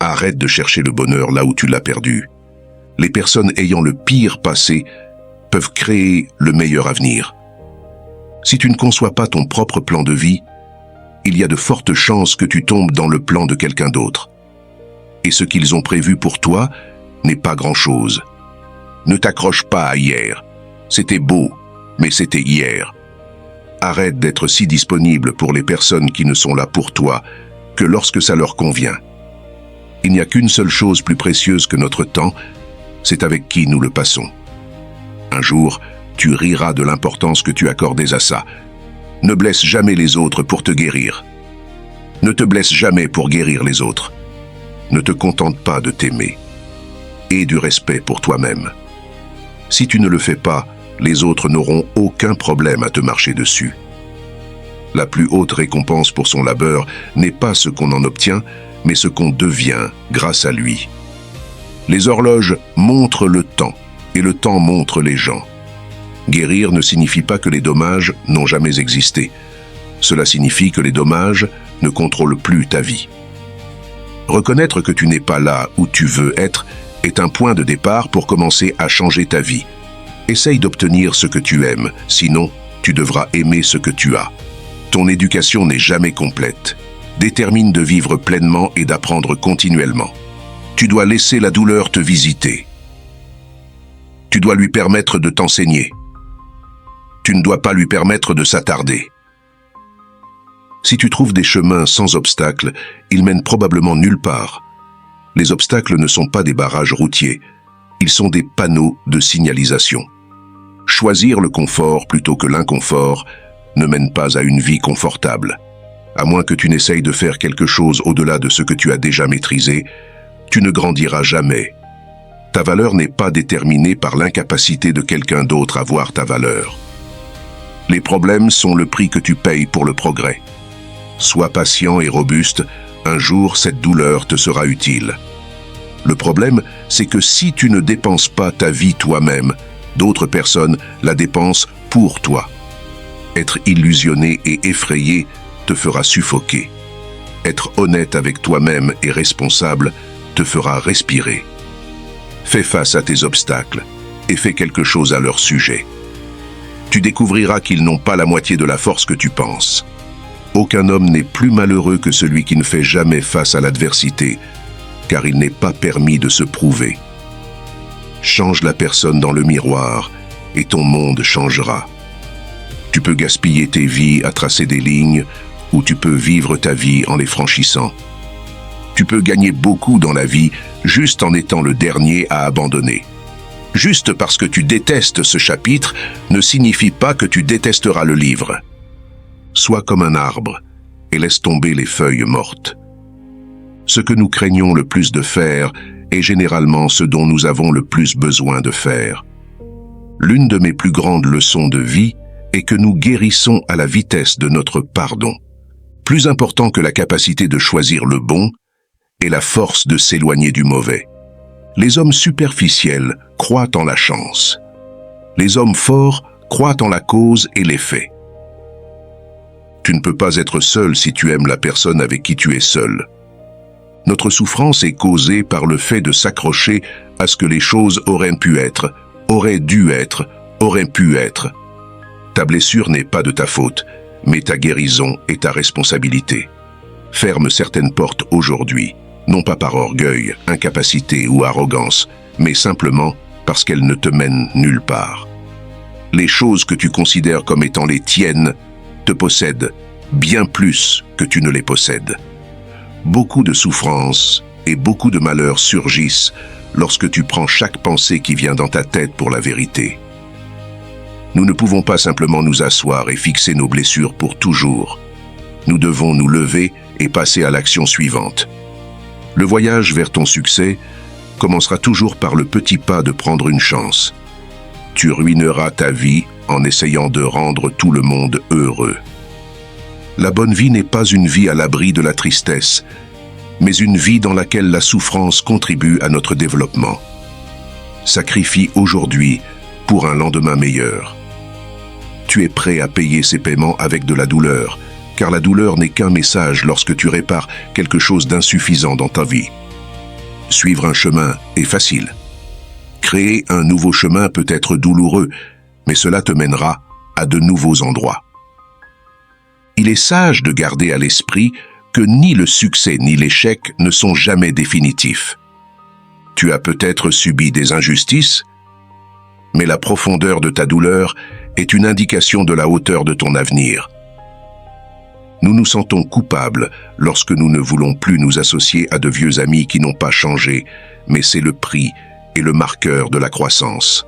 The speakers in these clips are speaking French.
Arrête de chercher le bonheur là où tu l'as perdu. Les personnes ayant le pire passé peuvent créer le meilleur avenir. Si tu ne conçois pas ton propre plan de vie, il y a de fortes chances que tu tombes dans le plan de quelqu'un d'autre. Et ce qu'ils ont prévu pour toi n'est pas grand-chose. Ne t'accroche pas à hier. C'était beau, mais c'était hier. Arrête d'être si disponible pour les personnes qui ne sont là pour toi que lorsque ça leur convient. Il n'y a qu'une seule chose plus précieuse que notre temps, c'est avec qui nous le passons. Un jour, tu riras de l'importance que tu accordais à ça. Ne blesse jamais les autres pour te guérir. Ne te blesse jamais pour guérir les autres. Ne te contente pas de t'aimer. Aie du respect pour toi-même. Si tu ne le fais pas, les autres n'auront aucun problème à te marcher dessus. La plus haute récompense pour son labeur n'est pas ce qu'on en obtient, mais ce qu'on devient grâce à lui. Les horloges montrent le temps, et le temps montre les gens. Guérir ne signifie pas que les dommages n'ont jamais existé. Cela signifie que les dommages ne contrôlent plus ta vie. Reconnaître que tu n'es pas là où tu veux être est un point de départ pour commencer à changer ta vie. Essaye d'obtenir ce que tu aimes, sinon tu devras aimer ce que tu as. Ton éducation n'est jamais complète. Détermine de vivre pleinement et d'apprendre continuellement. Tu dois laisser la douleur te visiter. Tu dois lui permettre de t'enseigner. Tu ne dois pas lui permettre de s'attarder. Si tu trouves des chemins sans obstacles, ils mènent probablement nulle part. Les obstacles ne sont pas des barrages routiers, ils sont des panneaux de signalisation. Choisir le confort plutôt que l'inconfort ne mène pas à une vie confortable. À moins que tu n'essayes de faire quelque chose au-delà de ce que tu as déjà maîtrisé, tu ne grandiras jamais. Ta valeur n'est pas déterminée par l'incapacité de quelqu'un d'autre à voir ta valeur. Les problèmes sont le prix que tu payes pour le progrès. Sois patient et robuste, un jour cette douleur te sera utile. Le problème, c'est que si tu ne dépenses pas ta vie toi-même, d'autres personnes la dépensent pour toi. Être illusionné et effrayé te fera suffoquer. Être honnête avec toi-même et responsable te fera respirer. Fais face à tes obstacles et fais quelque chose à leur sujet. Tu découvriras qu'ils n'ont pas la moitié de la force que tu penses. Aucun homme n'est plus malheureux que celui qui ne fait jamais face à l'adversité, car il n'est pas permis de se prouver. Change la personne dans le miroir et ton monde changera. Tu peux gaspiller tes vies à tracer des lignes ou tu peux vivre ta vie en les franchissant. Tu peux gagner beaucoup dans la vie juste en étant le dernier à abandonner. Juste parce que tu détestes ce chapitre ne signifie pas que tu détesteras le livre. Sois comme un arbre et laisse tomber les feuilles mortes. Ce que nous craignons le plus de faire est généralement ce dont nous avons le plus besoin de faire. L'une de mes plus grandes leçons de vie est que nous guérissons à la vitesse de notre pardon. Plus important que la capacité de choisir le bon est la force de s'éloigner du mauvais. Les hommes superficiels croient en la chance. Les hommes forts croient en la cause et l'effet. Tu ne peux pas être seul si tu aimes la personne avec qui tu es seul. Notre souffrance est causée par le fait de s'accrocher à ce que les choses auraient pu être, auraient dû être, auraient pu être. Ta blessure n'est pas de ta faute, mais ta guérison est ta responsabilité. Ferme certaines portes aujourd'hui, non pas par orgueil, incapacité ou arrogance, mais simplement parce qu'elles ne te mènent nulle part. Les choses que tu considères comme étant les tiennes te possèdent bien plus que tu ne les possèdes. Beaucoup de souffrances et beaucoup de malheurs surgissent lorsque tu prends chaque pensée qui vient dans ta tête pour la vérité. Nous ne pouvons pas simplement nous asseoir et fixer nos blessures pour toujours. Nous devons nous lever et passer à l'action suivante. Le voyage vers ton succès commencera toujours par le petit pas de prendre une chance. Tu ruineras ta vie en essayant de rendre tout le monde heureux. La bonne vie n'est pas une vie à l'abri de la tristesse, mais une vie dans laquelle la souffrance contribue à notre développement. Sacrifie aujourd'hui pour un lendemain meilleur. Tu es prêt à payer ces paiements avec de la douleur, car la douleur n'est qu'un message lorsque tu répares quelque chose d'insuffisant dans ta vie. Suivre un chemin est facile. Créer un nouveau chemin peut être douloureux, mais cela te mènera à de nouveaux endroits. Il est sage de garder à l'esprit que ni le succès ni l'échec ne sont jamais définitifs. Tu as peut-être subi des injustices, mais la profondeur de ta douleur est une indication de la hauteur de ton avenir. Nous nous sentons coupables lorsque nous ne voulons plus nous associer à de vieux amis qui n'ont pas changé, mais c'est le prix et le marqueur de la croissance.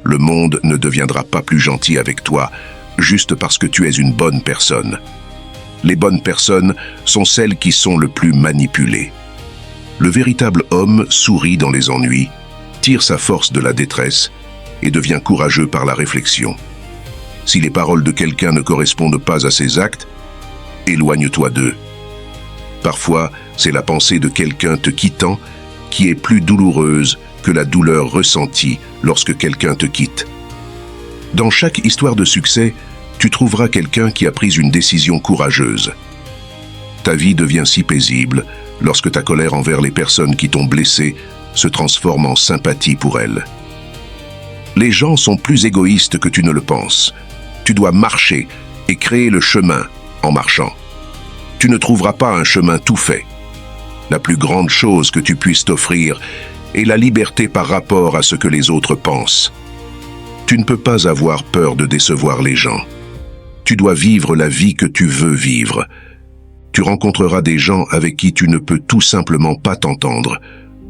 Le monde ne deviendra pas plus gentil avec toi juste parce que tu es une bonne personne. Les bonnes personnes sont celles qui sont le plus manipulées. Le véritable homme sourit dans les ennuis, tire sa force de la détresse et devient courageux par la réflexion. Si les paroles de quelqu'un ne correspondent pas à ses actes, éloigne-toi d'eux. Parfois, c'est la pensée de quelqu'un te quittant qui est plus douloureuse que la douleur ressentie lorsque quelqu'un te quitte. Dans chaque histoire de succès, tu trouveras quelqu'un qui a pris une décision courageuse. Ta vie devient si paisible lorsque ta colère envers les personnes qui t'ont blessé se transforme en sympathie pour elles. Les gens sont plus égoïstes que tu ne le penses. Tu dois marcher et créer le chemin en marchant. Tu ne trouveras pas un chemin tout fait. La plus grande chose que tu puisses t'offrir est la liberté par rapport à ce que les autres pensent. Tu ne peux pas avoir peur de décevoir les gens. Tu dois vivre la vie que tu veux vivre. Tu rencontreras des gens avec qui tu ne peux tout simplement pas t'entendre,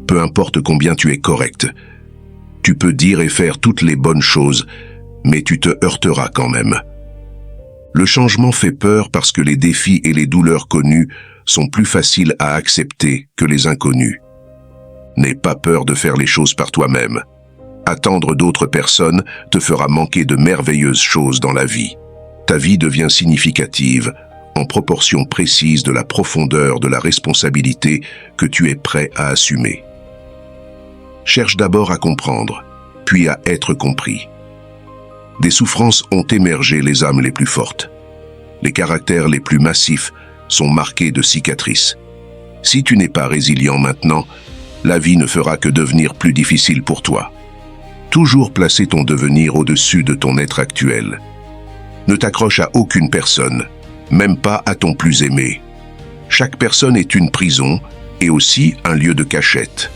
peu importe combien tu es correct. Tu peux dire et faire toutes les bonnes choses, mais tu te heurteras quand même. Le changement fait peur parce que les défis et les douleurs connues sont plus faciles à accepter que les inconnus. N'aie pas peur de faire les choses par toi-même. Attendre d'autres personnes te fera manquer de merveilleuses choses dans la vie. Ta vie devient significative en proportion précise de la profondeur de la responsabilité que tu es prêt à assumer. Cherche d'abord à comprendre, puis à être compris. Des souffrances ont émergé les âmes les plus fortes. Les caractères les plus massifs sont marqués de cicatrices. Si tu n'es pas résilient maintenant, la vie ne fera que devenir plus difficile pour toi. Toujours placer ton devenir au-dessus de ton être actuel. Ne t'accroche à aucune personne, même pas à ton plus aimé. Chaque personne est une prison et aussi un lieu de cachette.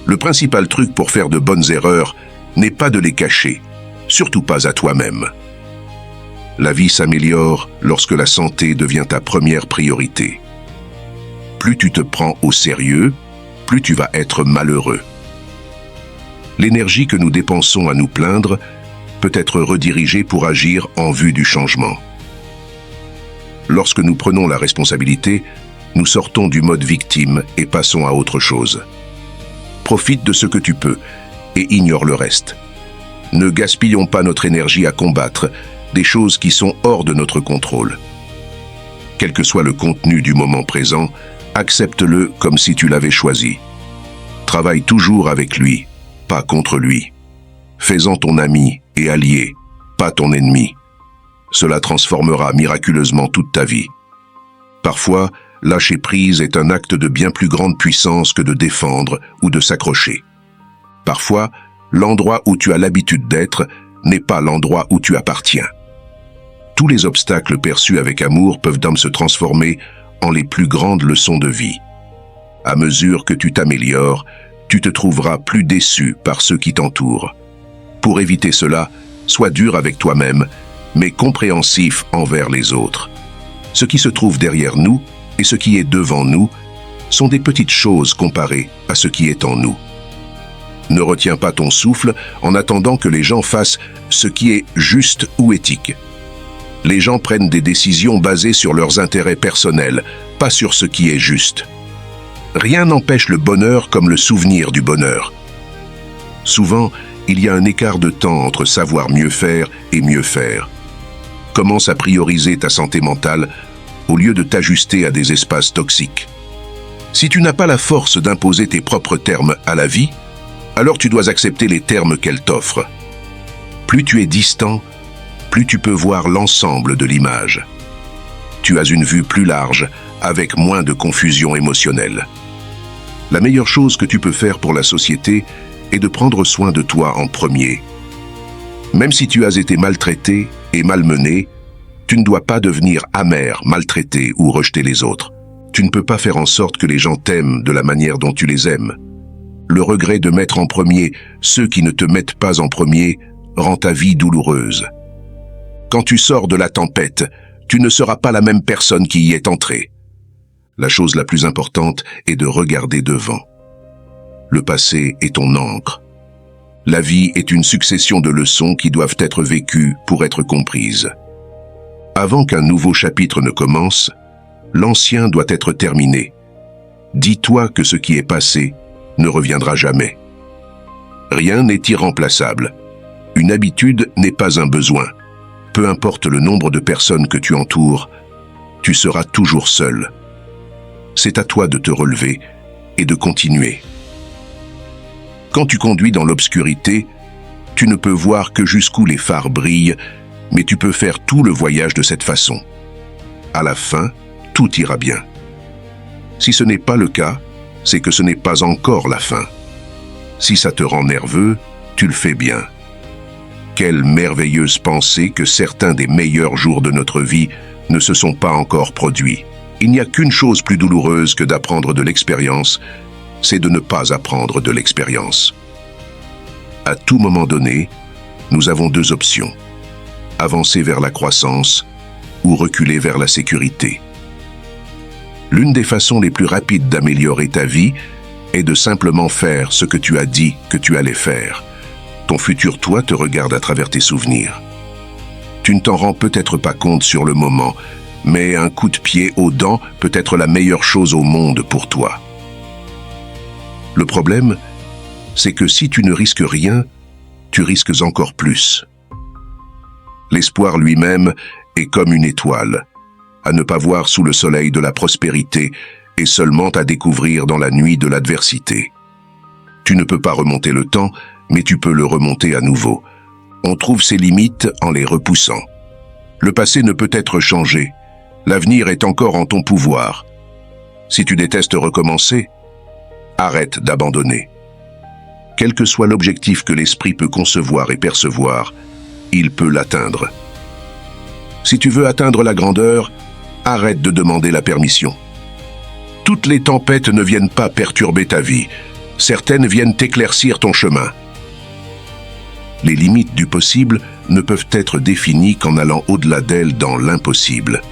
Le principal truc pour faire de bonnes erreurs n'est pas de les cacher, surtout pas à toi-même. La vie s'améliore lorsque la santé devient ta première priorité. Plus tu te prends au sérieux, plus tu vas être malheureux. L'énergie que nous dépensons à nous plaindre peut être redirigée pour agir en vue du changement. Lorsque nous prenons la responsabilité, nous sortons du mode victime et passons à autre chose. Profite de ce que tu peux et ignore le reste. Ne gaspillons pas notre énergie à combattre des choses qui sont hors de notre contrôle. Quel que soit le contenu du moment présent, accepte-le comme si tu l'avais choisi. Travaille toujours avec lui, pas contre lui. Fais-en ton ami et allié, pas ton ennemi. Cela transformera miraculeusement toute ta vie. Parfois, lâcher prise est un acte de bien plus grande puissance que de défendre ou de s'accrocher. Parfois, l'endroit où tu as l'habitude d'être n'est pas l'endroit où tu appartiens. Tous les obstacles perçus avec amour peuvent donc se transformer en les plus grandes leçons de vie. À mesure que tu t'améliores, tu te trouveras plus déçu par ceux qui t'entourent. Pour éviter cela, sois dur avec toi-même, mais compréhensif envers les autres. Ce qui se trouve derrière nous et ce qui est devant nous sont des petites choses comparées à ce qui est en nous. Ne retiens pas ton souffle en attendant que les gens fassent ce qui est juste ou éthique. Les gens prennent des décisions basées sur leurs intérêts personnels, pas sur ce qui est juste. Rien n'empêche le bonheur comme le souvenir du bonheur. Souvent, il y a un écart de temps entre savoir mieux faire et mieux faire. Commence à prioriser ta santé mentale au lieu de t'ajuster à des espaces toxiques. Si tu n'as pas la force d'imposer tes propres termes à la vie, alors tu dois accepter les termes qu'elle t'offre. Plus tu es distant, plus tu peux voir l'ensemble de l'image. Tu as une vue plus large, avec moins de confusion émotionnelle. La meilleure chose que tu peux faire pour la société est de prendre soin de toi en premier. Même si tu as été maltraité et malmené, tu ne dois pas devenir amer, maltraité ou rejeter les autres. Tu ne peux pas faire en sorte que les gens t'aiment de la manière dont tu les aimes. Le regret de mettre en premier ceux qui ne te mettent pas en premier rend ta vie douloureuse. Quand tu sors de la tempête, tu ne seras pas la même personne qui y est entrée. La chose la plus importante est de regarder devant. Le passé est ton encre. La vie est une succession de leçons qui doivent être vécues pour être comprises. Avant qu'un nouveau chapitre ne commence, l'ancien doit être terminé. Dis-toi que ce qui est passé ne reviendra jamais. Rien n'est irremplaçable. Une habitude n'est pas un besoin. Peu importe le nombre de personnes que tu entoures, tu seras toujours seul. C'est à toi de te relever et de continuer. Quand tu conduis dans l'obscurité, tu ne peux voir que jusqu'où les phares brillent, mais tu peux faire tout le voyage de cette façon. À la fin, tout ira bien. Si ce n'est pas le cas, c'est que ce n'est pas encore la fin. Si ça te rend nerveux, tu le fais bien. Quelle merveilleuse pensée que certains des meilleurs jours de notre vie ne se sont pas encore produits. Il n'y a qu'une chose plus douloureuse que d'apprendre de l'expérience, c'est de ne pas apprendre de l'expérience. À tout moment donné, nous avons deux options. Avancer vers la croissance ou reculer vers la sécurité. L'une des façons les plus rapides d'améliorer ta vie est de simplement faire ce que tu as dit que tu allais faire. Ton futur toi te regarde à travers tes souvenirs. Tu ne t'en rends peut-être pas compte sur le moment, mais un coup de pied aux dents peut être la meilleure chose au monde pour toi. Le problème, c'est que si tu ne risques rien, tu risques encore plus. L'espoir lui-même est comme une étoile, à ne pas voir sous le soleil de la prospérité et seulement à découvrir dans la nuit de l'adversité. Tu ne peux pas remonter le temps, mais tu peux le remonter à nouveau. On trouve ses limites en les repoussant. Le passé ne peut être changé. L'avenir est encore en ton pouvoir. Si tu détestes recommencer, arrête d'abandonner. Quel que soit l'objectif que l'esprit peut concevoir et percevoir, il peut l'atteindre. Si tu veux atteindre la grandeur, arrête de demander la permission. Toutes les tempêtes ne viennent pas perturber ta vie. Certaines viennent éclaircir ton chemin. Les limites du possible ne peuvent être définies qu'en allant au-delà d'elles dans l'impossible.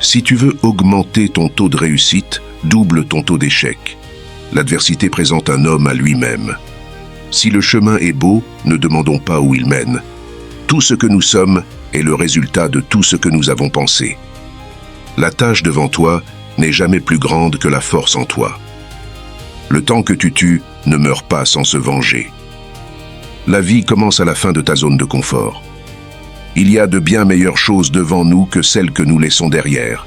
Si tu veux augmenter ton taux de réussite, double ton taux d'échec. L'adversité présente un homme à lui-même. Si le chemin est beau, ne demandons pas où il mène. Tout ce que nous sommes est le résultat de tout ce que nous avons pensé. La tâche devant toi n'est jamais plus grande que la force en toi. Le temps que tu tues ne meurt pas sans se venger. La vie commence à la fin de ta zone de confort. Il y a de bien meilleures choses devant nous que celles que nous laissons derrière.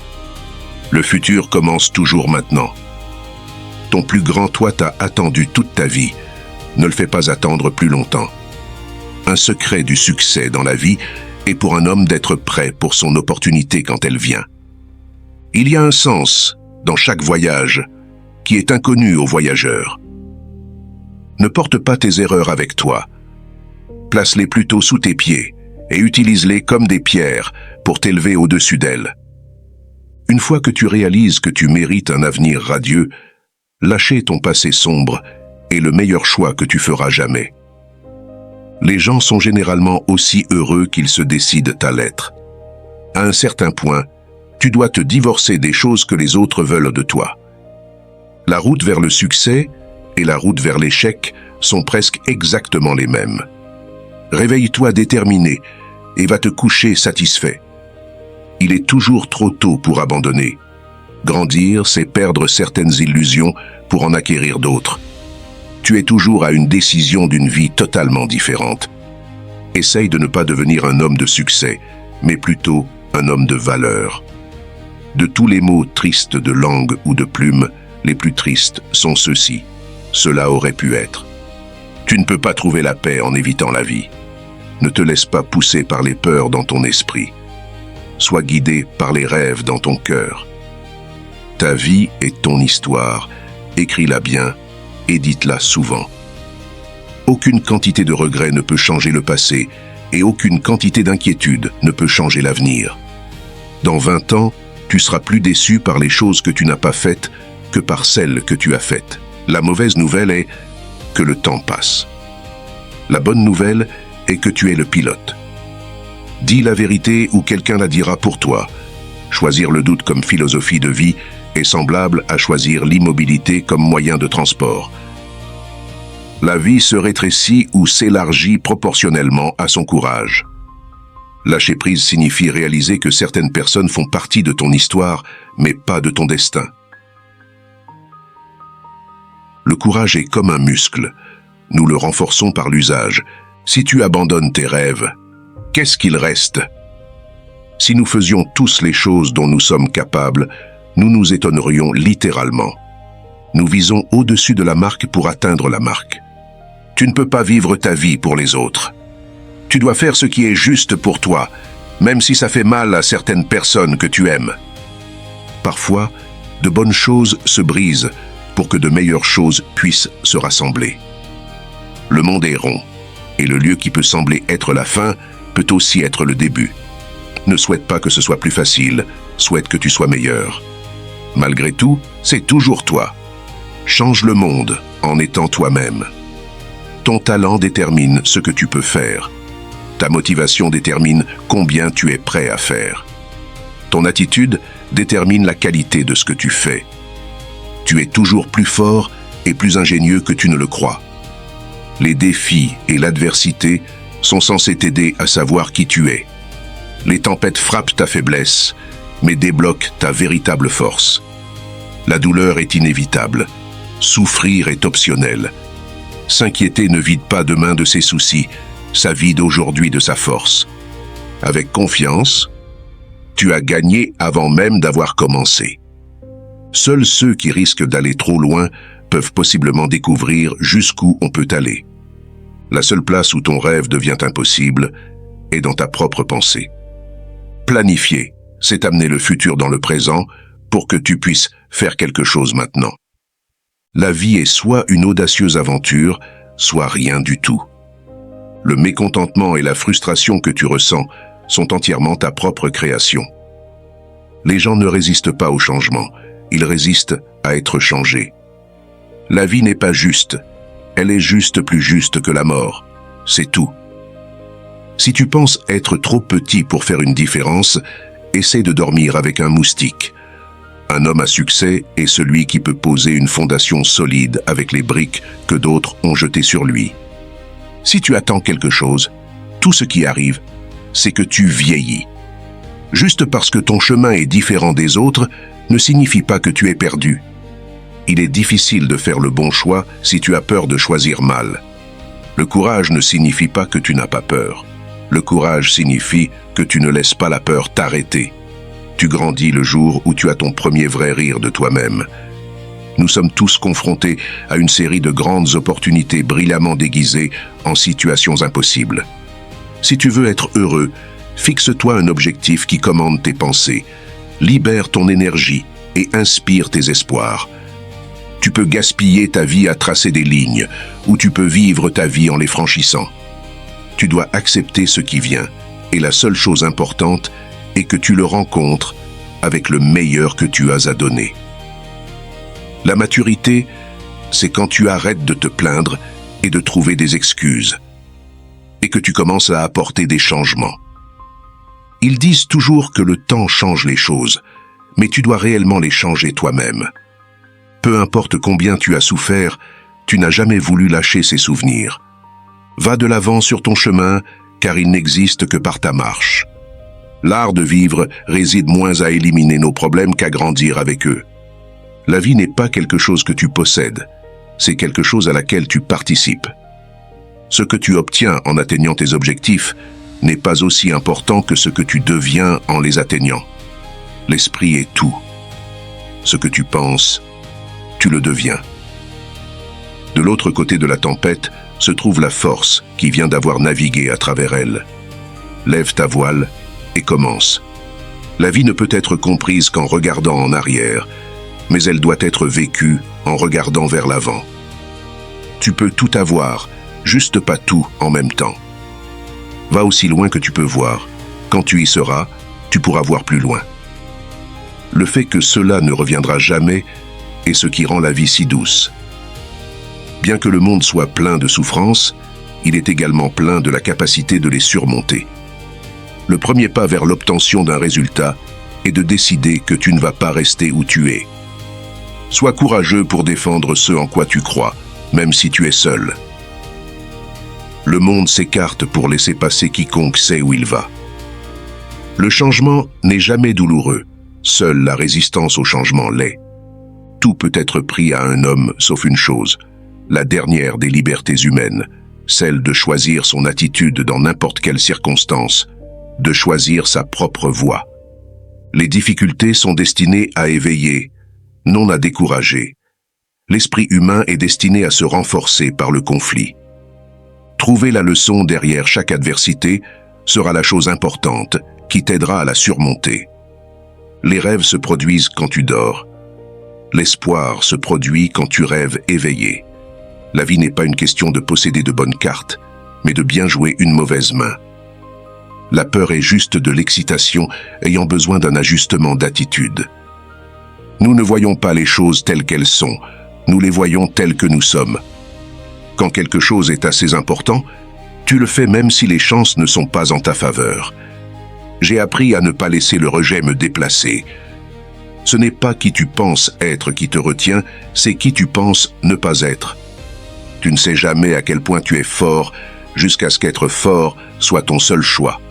Le futur commence toujours maintenant. Ton plus grand toi t'a attendu toute ta vie. Ne le fais pas attendre plus longtemps. Un secret du succès dans la vie est pour un homme d'être prêt pour son opportunité quand elle vient. Il y a un sens dans chaque voyage qui est inconnu aux voyageurs. Ne porte pas tes erreurs avec toi. Place-les plutôt sous tes pieds et utilise-les comme des pierres pour t'élever au-dessus d'elles. Une fois que tu réalises que tu mérites un avenir radieux, lâcher ton passé sombre est le meilleur choix que tu feras jamais. Les gens sont généralement aussi heureux qu'ils se décident à l'être. À un certain point, tu dois te divorcer des choses que les autres veulent de toi. La route vers le succès et la route vers l'échec sont presque exactement les mêmes. Réveille-toi déterminé et va te coucher satisfait. Il est toujours trop tôt pour abandonner. Grandir, c'est perdre certaines illusions pour en acquérir d'autres. Tu es toujours à une décision d'une vie totalement différente. Essaye de ne pas devenir un homme de succès, mais plutôt un homme de valeur. De tous les mots tristes de langue ou de plume, les plus tristes sont ceux-ci. Cela aurait pu être. Tu ne peux pas trouver la paix en évitant la vie. Ne te laisse pas pousser par les peurs dans ton esprit. Sois guidé par les rêves dans ton cœur. Ta vie est ton histoire, écris-la bien et dites-la souvent. Aucune quantité de regret ne peut changer le passé et aucune quantité d'inquiétude ne peut changer l'avenir. Dans 20 ans, tu seras plus déçu par les choses que tu n'as pas faites que par celles que tu as faites. La mauvaise nouvelle est que le temps passe. La bonne nouvelle est que tu es le pilote. Dis la vérité ou quelqu'un la dira pour toi. Choisir le doute comme philosophie de vie est semblable à choisir l'immobilité comme moyen de transport. La vie se rétrécit ou s'élargit proportionnellement à son courage. Lâcher prise signifie réaliser que certaines personnes font partie de ton histoire, mais pas de ton destin. Le courage est comme un muscle. Nous le renforçons par l'usage. Si tu abandonnes tes rêves, qu'est-ce qu'il reste? Si nous faisions tous les choses dont nous sommes capables, nous nous étonnerions littéralement. Nous visons au-dessus de la marque pour atteindre la marque. Tu ne peux pas vivre ta vie pour les autres. Tu dois faire ce qui est juste pour toi, même si ça fait mal à certaines personnes que tu aimes. Parfois, de bonnes choses se brisent pour que de meilleures choses puissent se rassembler. Le monde est rond, et le lieu qui peut sembler être la fin peut aussi être le début. Ne souhaite pas que ce soit plus facile, souhaite que tu sois meilleur. Malgré tout, c'est toujours toi. Change le monde en étant toi-même. Ton talent détermine ce que tu peux faire. Ta motivation détermine combien tu es prêt à faire. Ton attitude détermine la qualité de ce que tu fais. Tu es toujours plus fort et plus ingénieux que tu ne le crois. Les défis et l'adversité sont censés t'aider à savoir qui tu es. Les tempêtes frappent ta faiblesse, mais débloquent ta véritable force. La douleur est inévitable. Souffrir est optionnel. S'inquiéter ne vide pas demain de ses soucis, ça vide aujourd'hui de sa force. Avec confiance, tu as gagné avant même d'avoir commencé. Seuls ceux qui risquent d'aller trop loin peuvent possiblement découvrir jusqu'où on peut aller. La seule place où ton rêve devient impossible est dans ta propre pensée. Planifier, c'est amener le futur dans le présent pour que tu puisses faire quelque chose maintenant. La vie est soit une audacieuse aventure, soit rien du tout. Le mécontentement et la frustration que tu ressens sont entièrement ta propre création. Les gens ne résistent pas au changement, ils résistent à être changés. La vie n'est pas juste, elle est juste plus juste que la mort, c'est tout. Si tu penses être trop petit pour faire une différence, essaie de dormir avec un moustique. Un homme à succès est celui qui peut poser une fondation solide avec les briques que d'autres ont jetées sur lui. Si tu attends quelque chose, tout ce qui arrive, c'est que tu vieillis. Juste parce que ton chemin est différent des autres ne signifie pas que tu es perdu. Il est difficile de faire le bon choix si tu as peur de choisir mal. Le courage ne signifie pas que tu n'as pas peur. Le courage signifie que tu ne laisses pas la peur t'arrêter. Tu grandis le jour où tu as ton premier vrai rire de toi-même. Nous sommes tous confrontés à une série de grandes opportunités brillamment déguisées en situations impossibles. Si tu veux être heureux, fixe-toi un objectif qui commande tes pensées, libère ton énergie et inspire tes espoirs. Tu peux gaspiller ta vie à tracer des lignes, ou tu peux vivre ta vie en les franchissant. Tu dois accepter ce qui vient, et la seule chose importante est que tu le rencontres avec le meilleur que tu as à donner. La maturité, c'est quand tu arrêtes de te plaindre et de trouver des excuses, et que tu commences à apporter des changements. Ils disent toujours que le temps change les choses, mais tu dois réellement les changer toi-même. Peu importe combien tu as souffert, tu n'as jamais voulu lâcher ces souvenirs. Va de l'avant sur ton chemin, car il n'existe que par ta marche. L'art de vivre réside moins à éliminer nos problèmes qu'à grandir avec eux. La vie n'est pas quelque chose que tu possèdes, c'est quelque chose à laquelle tu participes. Ce que tu obtiens en atteignant tes objectifs n'est pas aussi important que ce que tu deviens en les atteignant. L'esprit est tout. Ce que tu penses, tu le deviens. De l'autre côté de la tempête se trouve la force qui vient d'avoir navigué à travers elle. Lève ta voile et commence. La vie ne peut être comprise qu'en regardant en arrière, mais elle doit être vécue en regardant vers l'avant. Tu peux tout avoir, juste pas tout en même temps. Va aussi loin que tu peux voir. Quand tu y seras, tu pourras voir plus loin. Le fait que cela ne reviendra jamais est ce qui rend la vie si douce. Bien que le monde soit plein de souffrances, il est également plein de la capacité de les surmonter. Le premier pas vers l'obtention d'un résultat est de décider que tu ne vas pas rester où tu es. Sois courageux pour défendre ce en quoi tu crois, même si tu es seul. Le monde s'écarte pour laisser passer quiconque sait où il va. Le changement n'est jamais douloureux, seule la résistance au changement l'est. Tout peut être pris à un homme sauf une chose, la dernière des libertés humaines, celle de choisir son attitude dans n'importe quelle circonstance, de choisir sa propre voie. Les difficultés sont destinées à éveiller, non à décourager. L'esprit humain est destiné à se renforcer par le conflit. Trouver la leçon derrière chaque adversité sera la chose importante qui t'aidera à la surmonter. Les rêves se produisent quand tu dors. L'espoir se produit quand tu rêves éveillé. La vie n'est pas une question de posséder de bonnes cartes, mais de bien jouer une mauvaise main. La peur est juste de l'excitation ayant besoin d'un ajustement d'attitude. Nous ne voyons pas les choses telles qu'elles sont, nous les voyons telles que nous sommes. Quand quelque chose est assez important, tu le fais même si les chances ne sont pas en ta faveur. J'ai appris à ne pas laisser le rejet me déplacer. Ce n'est pas qui tu penses être qui te retient, c'est qui tu penses ne pas être. Tu ne sais jamais à quel point tu es fort, jusqu'à ce qu'être fort soit ton seul choix.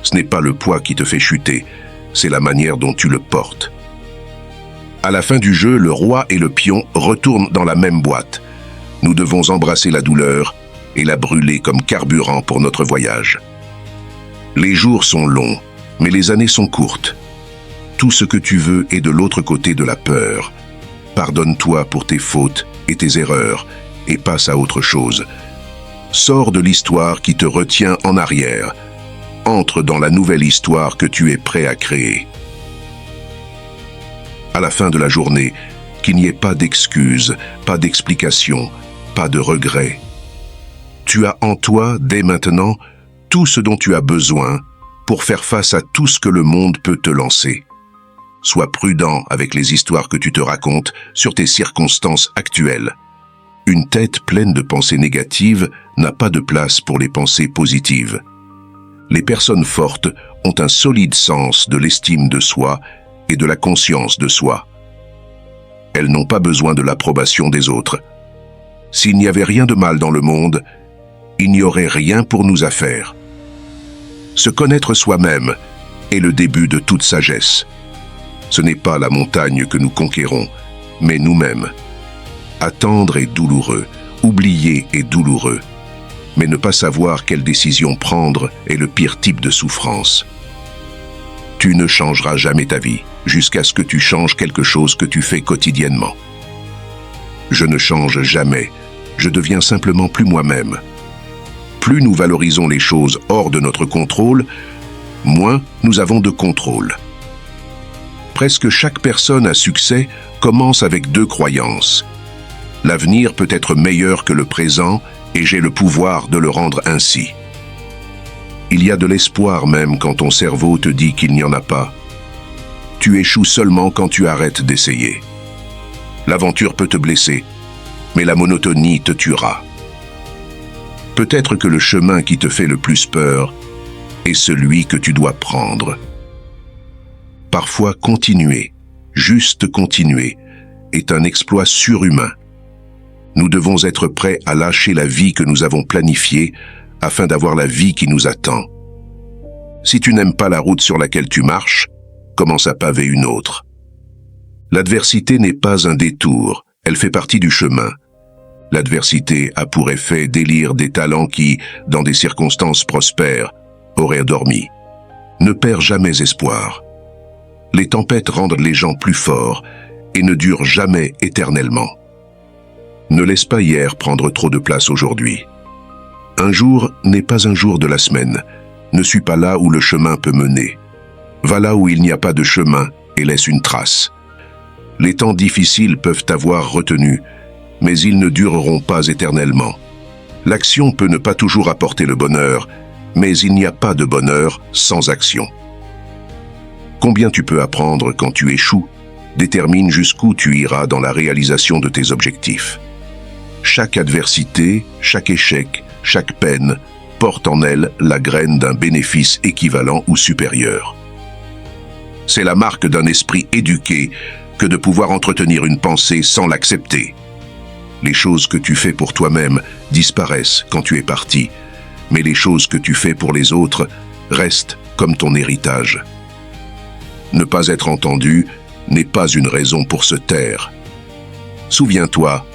Ce n'est pas le poids qui te fait chuter, c'est la manière dont tu le portes. À la fin du jeu, le roi et le pion retournent dans la même boîte. Nous devons embrasser la douleur et la brûler comme carburant pour notre voyage. Les jours sont longs, mais les années sont courtes. Tout ce que tu veux est de l'autre côté de la peur. Pardonne-toi pour tes fautes et tes erreurs et passe à autre chose. Sors de l'histoire qui te retient en arrière. Entre dans la nouvelle histoire que tu es prêt à créer. À la fin de la journée, qu'il n'y ait pas d'excuses, pas d'explications, pas de regrets. Tu as en toi, dès maintenant, tout ce dont tu as besoin pour faire face à tout ce que le monde peut te lancer. Sois prudent avec les histoires que tu te racontes sur tes circonstances actuelles. Une tête pleine de pensées négatives n'a pas de place pour les pensées positives. Les personnes fortes ont un solide sens de l'estime de soi et de la conscience de soi. Elles n'ont pas besoin de l'approbation des autres. S'il n'y avait rien de mal dans le monde, il n'y aurait rien pour nous à faire. Se connaître soi-même est le début de toute sagesse. Ce n'est pas la montagne que nous conquérons, mais nous-mêmes. Attendre est douloureux, oublier est douloureux, mais ne pas savoir quelle décision prendre est le pire type de souffrance. Tu ne changeras jamais ta vie, jusqu'à ce que tu changes quelque chose que tu fais quotidiennement. Je ne change jamais, je deviens simplement plus moi-même. Plus nous valorisons les choses hors de notre contrôle, moins nous avons de contrôle. Presque chaque personne à succès commence avec deux croyances. L'avenir peut être meilleur que le présent et j'ai le pouvoir de le rendre ainsi. Il y a de l'espoir même quand ton cerveau te dit qu'il n'y en a pas. Tu échoues seulement quand tu arrêtes d'essayer. L'aventure peut te blesser, mais la monotonie te tuera. Peut-être que le chemin qui te fait le plus peur est celui que tu dois prendre. Parfois, continuer, juste continuer, est un exploit surhumain. Nous devons être prêts à lâcher la vie que nous avons planifiée afin d'avoir la vie qui nous attend. Si tu n'aimes pas la route sur laquelle tu marches, commence à paver une autre. L'adversité n'est pas un détour, elle fait partie du chemin. L'adversité a pour effet d'élire des talents qui, dans des circonstances prospères, auraient dormi. Ne perds jamais espoir. Les tempêtes rendent les gens plus forts et ne durent jamais éternellement. Ne laisse pas hier prendre trop de place aujourd'hui. Un jour n'est pas un jour de la semaine. Ne suis pas là où le chemin peut mener. Va là où il n'y a pas de chemin et laisse une trace. Les temps difficiles peuvent t'avoir retenu, mais ils ne dureront pas éternellement. L'action peut ne pas toujours apporter le bonheur, mais il n'y a pas de bonheur sans action. Combien tu peux apprendre quand tu échoues détermine jusqu'où tu iras dans la réalisation de tes objectifs. Chaque adversité, chaque échec, chaque peine porte en elle la graine d'un bénéfice équivalent ou supérieur. C'est la marque d'un esprit éduqué que de pouvoir entretenir une pensée sans l'accepter. Les choses que tu fais pour toi-même disparaissent quand tu es parti, mais les choses que tu fais pour les autres restent comme ton héritage. Ne pas être entendu n'est pas une raison pour se taire. Souviens-toi,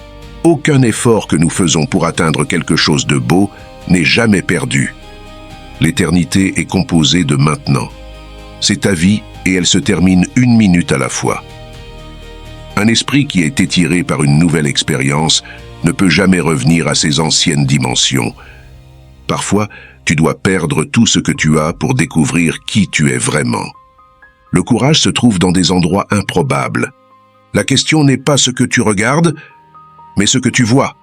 aucun effort que nous faisons pour atteindre quelque chose de beau n'est jamais perdu. L'éternité est composée de maintenant. C'est ta vie et elle se termine 1 minute à la fois. Un esprit qui est étiré par une nouvelle expérience ne peut jamais revenir à ses anciennes dimensions. Parfois, tu dois perdre tout ce que tu as pour découvrir qui tu es vraiment. Le courage se trouve dans des endroits improbables. La question n'est pas ce que tu regardes, mais ce que tu vois.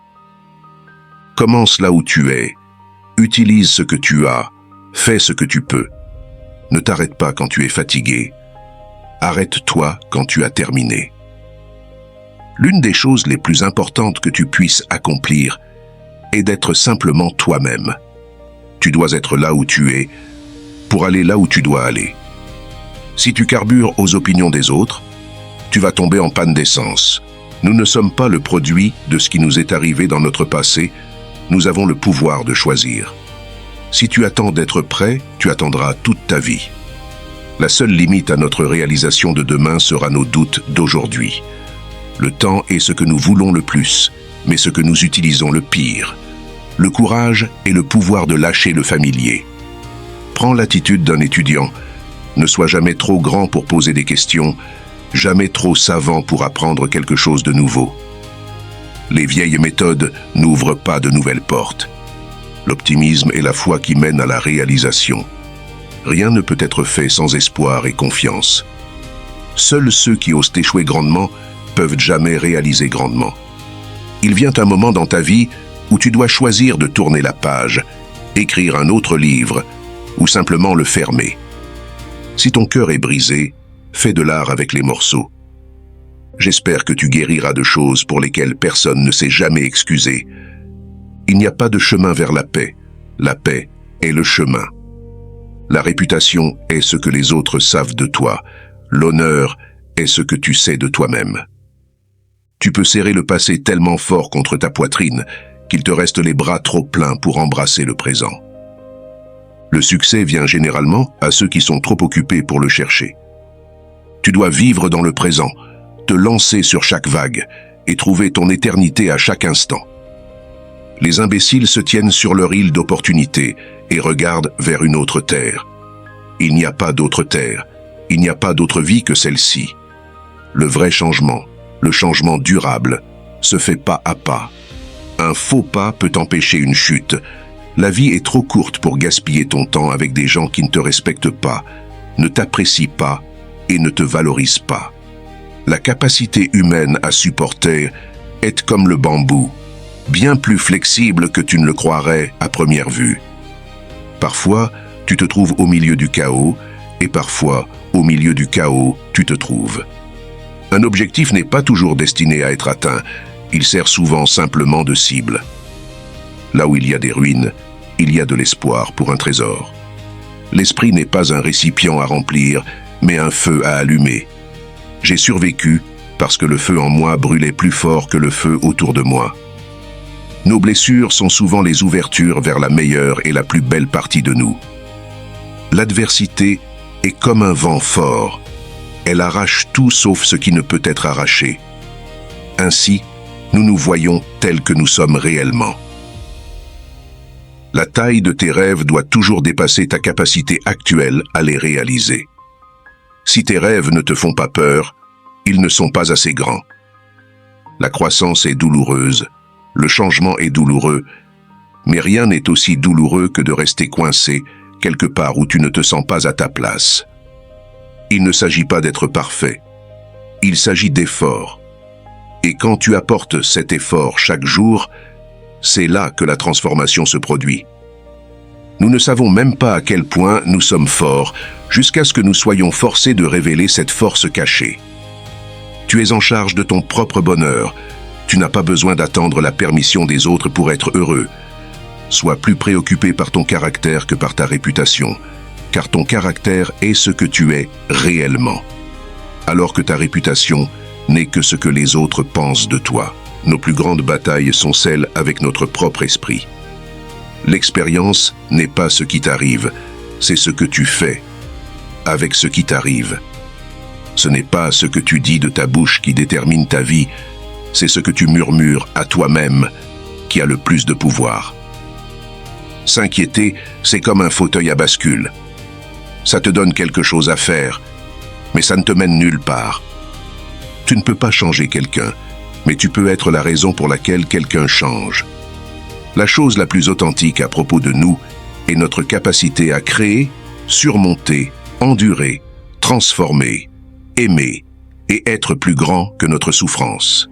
Commence là où tu es. Utilise ce que tu as. Fais ce que tu peux. Ne t'arrête pas quand tu es fatigué. Arrête-toi quand tu as terminé. L'une des choses les plus importantes que tu puisses accomplir est d'être simplement toi-même. Tu dois être là où tu es pour aller là où tu dois aller. Si tu carbures aux opinions des autres, tu vas tomber en panne d'essence. Nous ne sommes pas le produit de ce qui nous est arrivé dans notre passé, nous avons le pouvoir de choisir. Si tu attends d'être prêt, tu attendras toute ta vie. La seule limite à notre réalisation de demain sera nos doutes d'aujourd'hui. Le temps est ce que nous voulons le plus, mais ce que nous utilisons le pire. Le courage est le pouvoir de lâcher le familier. Prends l'attitude d'un étudiant. Ne sois jamais trop grand pour poser des questions, jamais trop savant pour apprendre quelque chose de nouveau. Les vieilles méthodes n'ouvrent pas de nouvelles portes. L'optimisme est la foi qui mène à la réalisation. Rien ne peut être fait sans espoir et confiance. Seuls ceux qui osent échouer grandement peuvent jamais réaliser grandement. Il vient un moment dans ta vie où tu dois choisir de tourner la page, écrire un autre livre ou simplement le fermer. Si ton cœur est brisé, fais de l'art avec les morceaux. J'espère que tu guériras de choses pour lesquelles personne ne s'est jamais excusé. Il n'y a pas de chemin vers la paix. La paix est le chemin. La réputation est ce que les autres savent de toi. L'honneur est ce que tu sais de toi-même. Tu peux serrer le passé tellement fort contre ta poitrine qu'il te reste les bras trop pleins pour embrasser le présent. Le succès vient généralement à ceux qui sont trop occupés pour le chercher. Tu dois vivre dans le présent, te lancer sur chaque vague et trouver ton éternité à chaque instant. Les imbéciles se tiennent sur leur île d'opportunité et regardent vers une autre terre. Il n'y a pas d'autre terre, il n'y a pas d'autre vie que celle-ci. Le vrai changement, le changement durable, se fait pas à pas. Un faux pas peut empêcher une chute. La vie est trop courte pour gaspiller ton temps avec des gens qui ne te respectent pas, ne t'apprécient pas et ne te valorisent pas. La capacité humaine à supporter est comme le bambou, bien plus flexible que tu ne le croirais à première vue. Parfois, tu te trouves au milieu du chaos, et parfois, au milieu du chaos, tu te trouves. Un objectif n'est pas toujours destiné à être atteint, il sert souvent simplement de cible. Là où il y a des ruines, il y a de l'espoir pour un trésor. L'esprit n'est pas un récipient à remplir, mais un feu à allumer. J'ai survécu parce que le feu en moi brûlait plus fort que le feu autour de moi. Nos blessures sont souvent les ouvertures vers la meilleure et la plus belle partie de nous. L'adversité est comme un vent fort. Elle arrache tout sauf ce qui ne peut être arraché. Ainsi, nous nous voyons tels que nous sommes réellement. La taille de tes rêves doit toujours dépasser ta capacité actuelle à les réaliser. Si tes rêves ne te font pas peur, ils ne sont pas assez grands. La croissance est douloureuse, le changement est douloureux, mais rien n'est aussi douloureux que de rester coincé quelque part où tu ne te sens pas à ta place. Il ne s'agit pas d'être parfait. Il s'agit d'effort. Et quand tu apportes cet effort chaque jour, c'est là que la transformation se produit. Nous ne savons même pas à quel point nous sommes forts, jusqu'à ce que nous soyons forcés de révéler cette force cachée. Tu es en charge de ton propre bonheur. Tu n'as pas besoin d'attendre la permission des autres pour être heureux. Sois plus préoccupé par ton caractère que par ta réputation, car ton caractère est ce que tu es réellement, alors que ta réputation n'est que ce que les autres pensent de toi. Nos plus grandes batailles sont celles avec notre propre esprit. L'expérience n'est pas ce qui t'arrive, c'est ce que tu fais avec ce qui t'arrive. Ce n'est pas ce que tu dis de ta bouche qui détermine ta vie, c'est ce que tu murmures à toi-même qui a le plus de pouvoir. S'inquiéter, c'est comme un fauteuil à bascule. Ça te donne quelque chose à faire, mais ça ne te mène nulle part. Tu ne peux pas changer quelqu'un, mais tu peux être la raison pour laquelle quelqu'un change. La chose la plus authentique à propos de nous est notre capacité à créer, surmonter, endurer, transformer, aimer et être plus grand que notre souffrance.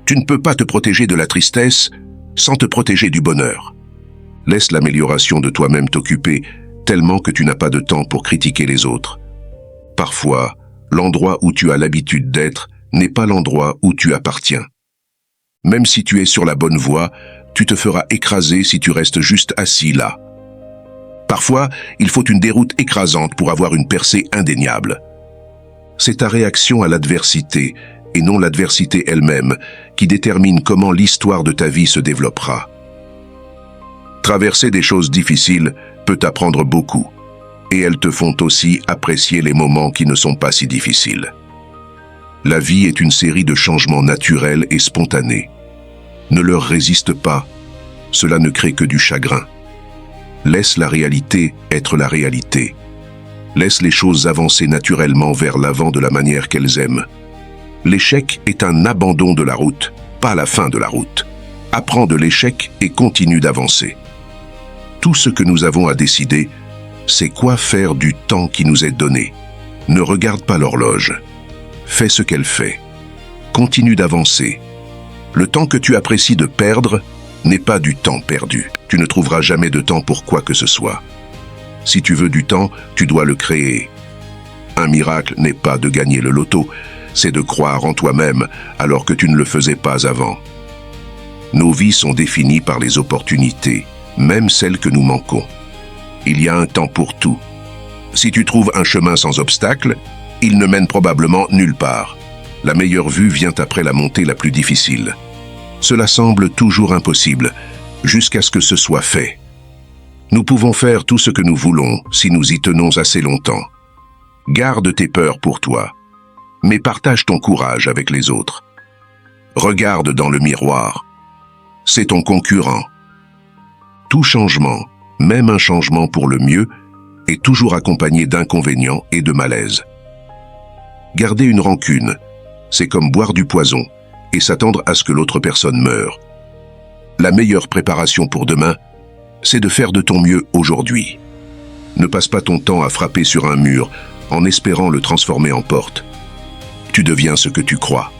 Tu ne peux pas te protéger de la tristesse sans te protéger du bonheur. Laisse l'amélioration de toi-même t'occuper tellement que tu n'as pas de temps pour critiquer les autres. Parfois, l'endroit où tu as l'habitude d'être n'est pas l'endroit où tu appartiens. Même si tu es sur la bonne voie, tu te feras écraser si tu restes juste assis là. Parfois, il faut une déroute écrasante pour avoir une percée indéniable. C'est ta réaction à l'adversité, et non l'adversité elle-même, qui détermine comment l'histoire de ta vie se développera. Traverser des choses difficiles peut t'apprendre beaucoup, et elles te font aussi apprécier les moments qui ne sont pas si difficiles. La vie est une série de changements naturels et spontanés. Ne leur résiste pas, cela ne crée que du chagrin. Laisse la réalité être la réalité. Laisse les choses avancer naturellement vers l'avant de la manière qu'elles aiment. L'échec est un abandon de la route, pas la fin de la route. Apprends de l'échec et continue d'avancer. Tout ce que nous avons à décider, c'est quoi faire du temps qui nous est donné. Ne regarde pas l'horloge. Fais ce qu'elle fait. Continue d'avancer. Le temps que tu apprécies de perdre n'est pas du temps perdu. Tu ne trouveras jamais de temps pour quoi que ce soit. Si tu veux du temps, tu dois le créer. Un miracle n'est pas de gagner le loto, c'est de croire en toi-même alors que tu ne le faisais pas avant. Nos vies sont définies par les opportunités, même celles que nous manquons. Il y a un temps pour tout. Si tu trouves un chemin sans obstacle, il ne mène probablement nulle part. La meilleure vue vient après la montée la plus difficile. Cela semble toujours impossible, jusqu'à ce que ce soit fait. Nous pouvons faire tout ce que nous voulons si nous y tenons assez longtemps. Garde tes peurs pour toi, mais partage ton courage avec les autres. Regarde dans le miroir. C'est ton concurrent. Tout changement, même un changement pour le mieux, est toujours accompagné d'inconvénients et de malaise. Garder une rancune, c'est comme boire du poison et s'attendre à ce que l'autre personne meure. La meilleure préparation pour demain, c'est de faire de ton mieux aujourd'hui. Ne passe pas ton temps à frapper sur un mur en espérant le transformer en porte. Tu deviens ce que tu crois.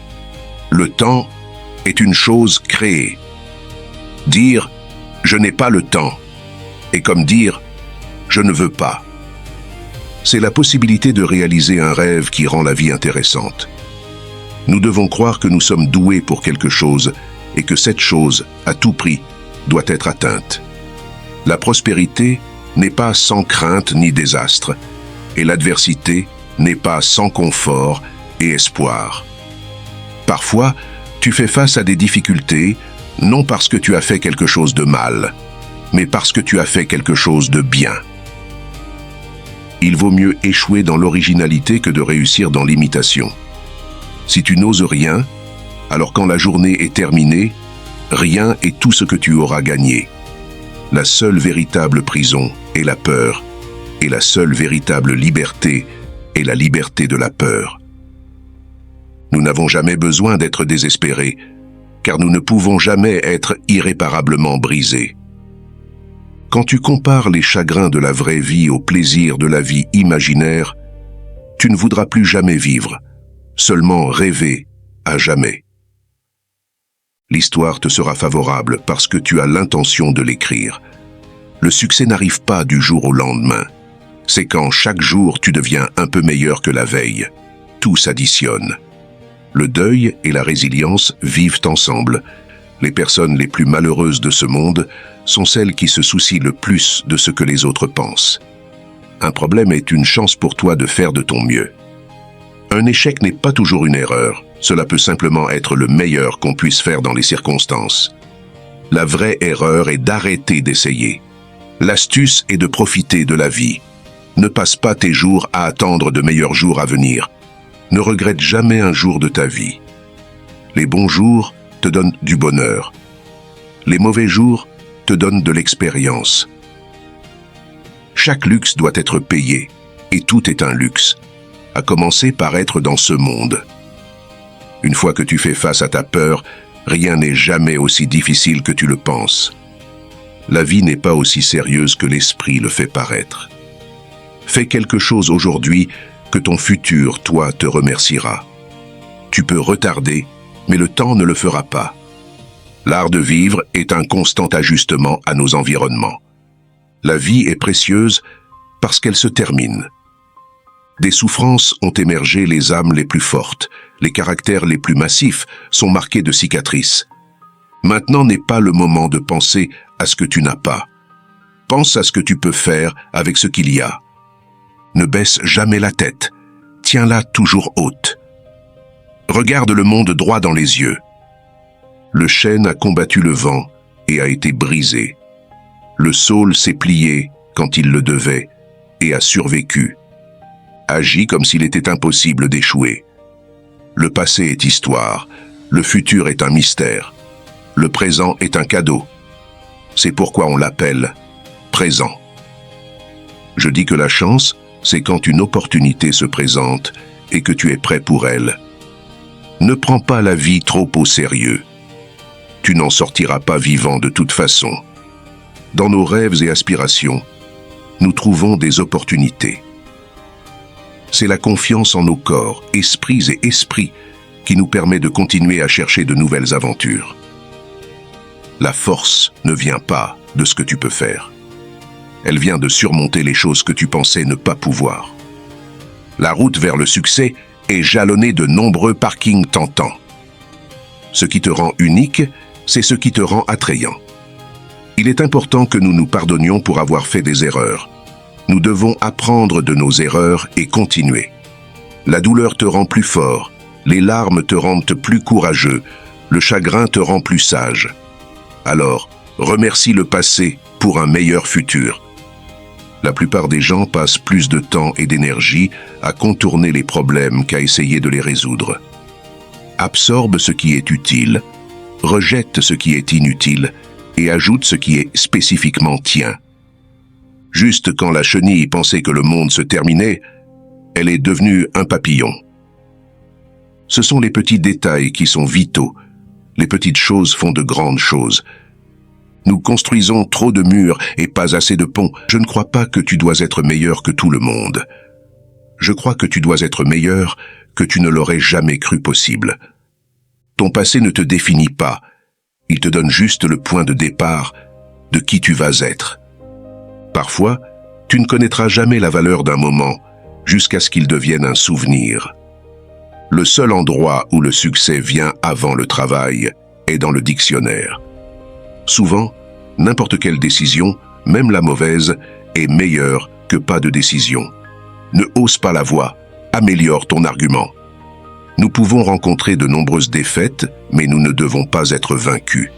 Le temps est une chose créée. Dire « je n'ai pas le temps » est comme dire « je ne veux pas ». C'est la possibilité de réaliser un rêve qui rend la vie intéressante. Nous devons croire que nous sommes doués pour quelque chose et que cette chose, à tout prix, doit être atteinte. La prospérité n'est pas sans crainte ni désastre, et l'adversité n'est pas sans confort et espoir. Parfois, tu fais face à des difficultés, non parce que tu as fait quelque chose de mal, mais parce que tu as fait quelque chose de bien. Il vaut mieux échouer dans l'originalité que de réussir dans l'imitation. Si tu n'oses rien, alors quand la journée est terminée, rien est tout ce que tu auras gagné. La seule véritable prison est la peur, et la seule véritable liberté est la liberté de la peur. Nous n'avons jamais besoin d'être désespérés, car nous ne pouvons jamais être irréparablement brisés. Quand tu compares les chagrins de la vraie vie au plaisir de la vie imaginaire, tu ne voudras plus jamais vivre, seulement rêver à jamais. L'histoire te sera favorable parce que tu as l'intention de l'écrire. Le succès n'arrive pas du jour au lendemain. C'est quand chaque jour tu deviens un peu meilleur que la veille. Tout s'additionne. Le deuil et la résilience vivent ensemble. Les personnes les plus malheureuses de ce monde sont celles qui se soucient le plus de ce que les autres pensent. Un problème est une chance pour toi de faire de ton mieux. Un échec n'est pas toujours une erreur. Cela peut simplement être le meilleur qu'on puisse faire dans les circonstances. La vraie erreur est d'arrêter d'essayer. L'astuce est de profiter de la vie. Ne passe pas tes jours à attendre de meilleurs jours à venir. Ne regrette jamais un jour de ta vie. Les bons jours te donnent du bonheur. Les mauvais jours te donnent de l'expérience. Chaque luxe doit être payé, et tout est un luxe, à commencer par être dans ce monde. Une fois que tu fais face à ta peur, rien n'est jamais aussi difficile que tu le penses. La vie n'est pas aussi sérieuse que l'esprit le fait paraître. Fais quelque chose aujourd'hui que ton futur, toi, te remerciera. Tu peux retarder, mais le temps ne le fera pas. L'art de vivre est un constant ajustement à nos environnements. La vie est précieuse parce qu'elle se termine. Des souffrances ont émergé les âmes les plus fortes, les caractères les plus massifs sont marqués de cicatrices. Maintenant n'est pas le moment de penser à ce que tu n'as pas. Pense à ce que tu peux faire avec ce qu'il y a. Ne baisse jamais la tête, tiens-la toujours haute. Regarde le monde droit dans les yeux. Le chêne a combattu le vent et a été brisé. Le saule s'est plié quand il le devait et a survécu. Agis comme s'il était impossible d'échouer. Le passé est histoire, le futur est un mystère, le présent est un cadeau. C'est pourquoi on l'appelle présent. Je dis que la chance, c'est quand une opportunité se présente et que tu es prêt pour elle. Ne prends pas la vie trop au sérieux. Tu n'en sortiras pas vivant de toute façon. Dans nos rêves et aspirations, nous trouvons des opportunités. C'est la confiance en nos corps, esprits et esprits qui nous permet de continuer à chercher de nouvelles aventures. La force ne vient pas de ce que tu peux faire. Elle vient de surmonter les choses que tu pensais ne pas pouvoir. La route vers le succès est jalonnée de nombreux parkings tentants. Ce qui te rend unique, c'est ce qui te rend attrayant. Il est important que nous nous pardonnions pour avoir fait des erreurs. Nous devons apprendre de nos erreurs et continuer. La douleur te rend plus fort, les larmes te rendent plus courageux, le chagrin te rend plus sage. Alors, remercie le passé pour un meilleur futur. La plupart des gens passent plus de temps et d'énergie à contourner les problèmes qu'à essayer de les résoudre. Absorbe ce qui est utile, rejette ce qui est inutile et ajoute ce qui est spécifiquement tien. Juste quand la chenille pensait que le monde se terminait, elle est devenue un papillon. Ce sont les petits détails qui sont vitaux. Les petites choses font de grandes choses. Nous construisons trop de murs et pas assez de ponts. Je ne crois pas que tu dois être meilleur que tout le monde. Je crois que tu dois être meilleur que tu ne l'aurais jamais cru possible. Ton passé ne te définit pas. Il te donne juste le point de départ de qui tu vas être. Parfois, tu ne connaîtras jamais la valeur d'un moment jusqu'à ce qu'il devienne un souvenir. Le seul endroit où le succès vient avant le travail est dans le dictionnaire. Souvent, n'importe quelle décision, même la mauvaise, est meilleure que pas de décision. Ne hausse pas la voix, améliore ton argument. Nous pouvons rencontrer de nombreuses défaites, mais nous ne devons pas être vaincus.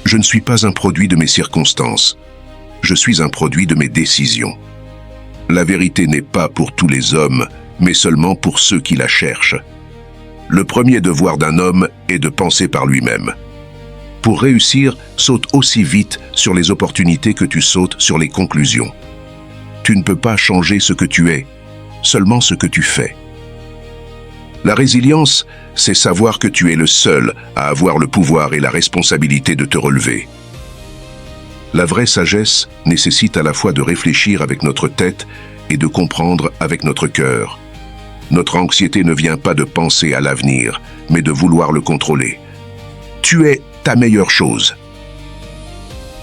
Je ne suis pas un produit de mes circonstances. Je suis un produit de mes décisions. La vérité n'est pas pour tous les hommes, mais seulement pour ceux qui la cherchent. Le premier devoir d'un homme est de penser par lui-même. Pour réussir, saute aussi vite sur les opportunités que tu sautes sur les conclusions. Tu ne peux pas changer ce que tu es, seulement ce que tu fais. La résilience, c'est savoir que tu es le seul à avoir le pouvoir et la responsabilité de te relever. La vraie sagesse nécessite à la fois de réfléchir avec notre tête et de comprendre avec notre cœur. Notre anxiété ne vient pas de penser à l'avenir, mais de vouloir le contrôler. Tu es ta meilleure chose.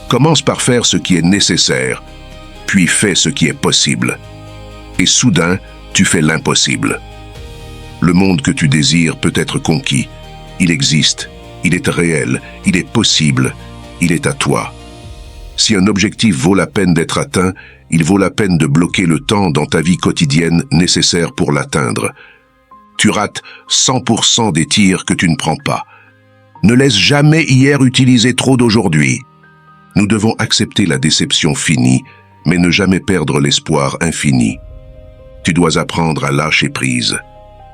Commence par faire ce qui est nécessaire, puis fais ce qui est possible. Et soudain, tu fais l'impossible. Le monde que tu désires peut être conquis. Il existe, il est réel, il est possible, il est à toi. Si un objectif vaut la peine d'être atteint, il vaut la peine de bloquer le temps dans ta vie quotidienne nécessaire pour l'atteindre. Tu rates 100% des tirs que tu ne prends pas. Ne laisse jamais hier utiliser trop d'aujourd'hui. Nous devons accepter la déception finie, mais ne jamais perdre l'espoir infini. Tu dois apprendre à lâcher prise.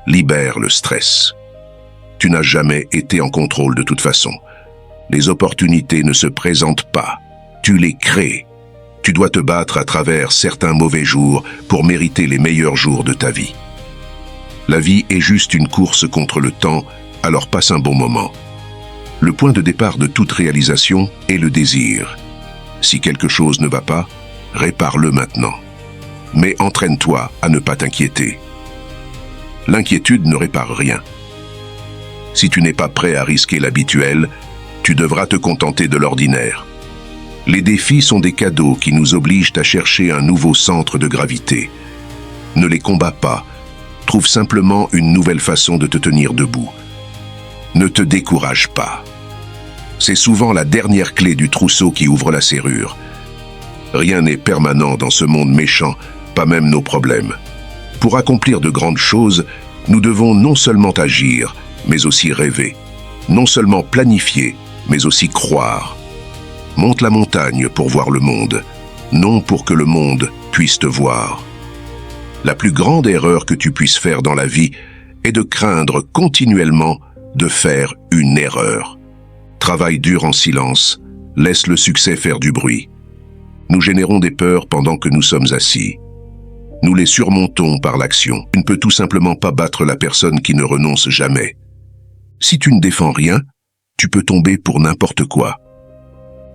Libère le stress. Tu n'as jamais été en contrôle de toute façon. Les opportunités ne se présentent pas. Tu les crées. Tu dois te battre à travers certains mauvais jours pour mériter les meilleurs jours de ta vie. La vie est juste une course contre le temps, alors passe un bon moment. Le point de départ de toute réalisation est le désir. Si quelque chose ne va pas, répare-le maintenant. Mais entraîne-toi à ne pas t'inquiéter. L'inquiétude ne répare rien. Si tu n'es pas prêt à risquer l'habituel, tu devras te contenter de l'ordinaire. Les défis sont des cadeaux qui nous obligent à chercher un nouveau centre de gravité. Ne les combats pas, trouve simplement une nouvelle façon de te tenir debout. Ne te décourage pas. C'est souvent la dernière clé du trousseau qui ouvre la serrure. Rien n'est permanent dans ce monde méchant, pas même nos problèmes. Pour accomplir de grandes choses, nous devons non seulement agir, mais aussi rêver. Non seulement planifier, mais aussi croire. Monte la montagne pour voir le monde, non pour que le monde puisse te voir. La plus grande erreur que tu puisses faire dans la vie est de craindre continuellement de faire une erreur. Travaille dur en silence, laisse le succès faire du bruit. Nous générons des peurs pendant que nous sommes assis. Nous les surmontons par l'action. Tu ne peux tout simplement pas battre la personne qui ne renonce jamais. Si tu ne défends rien, tu peux tomber pour n'importe quoi.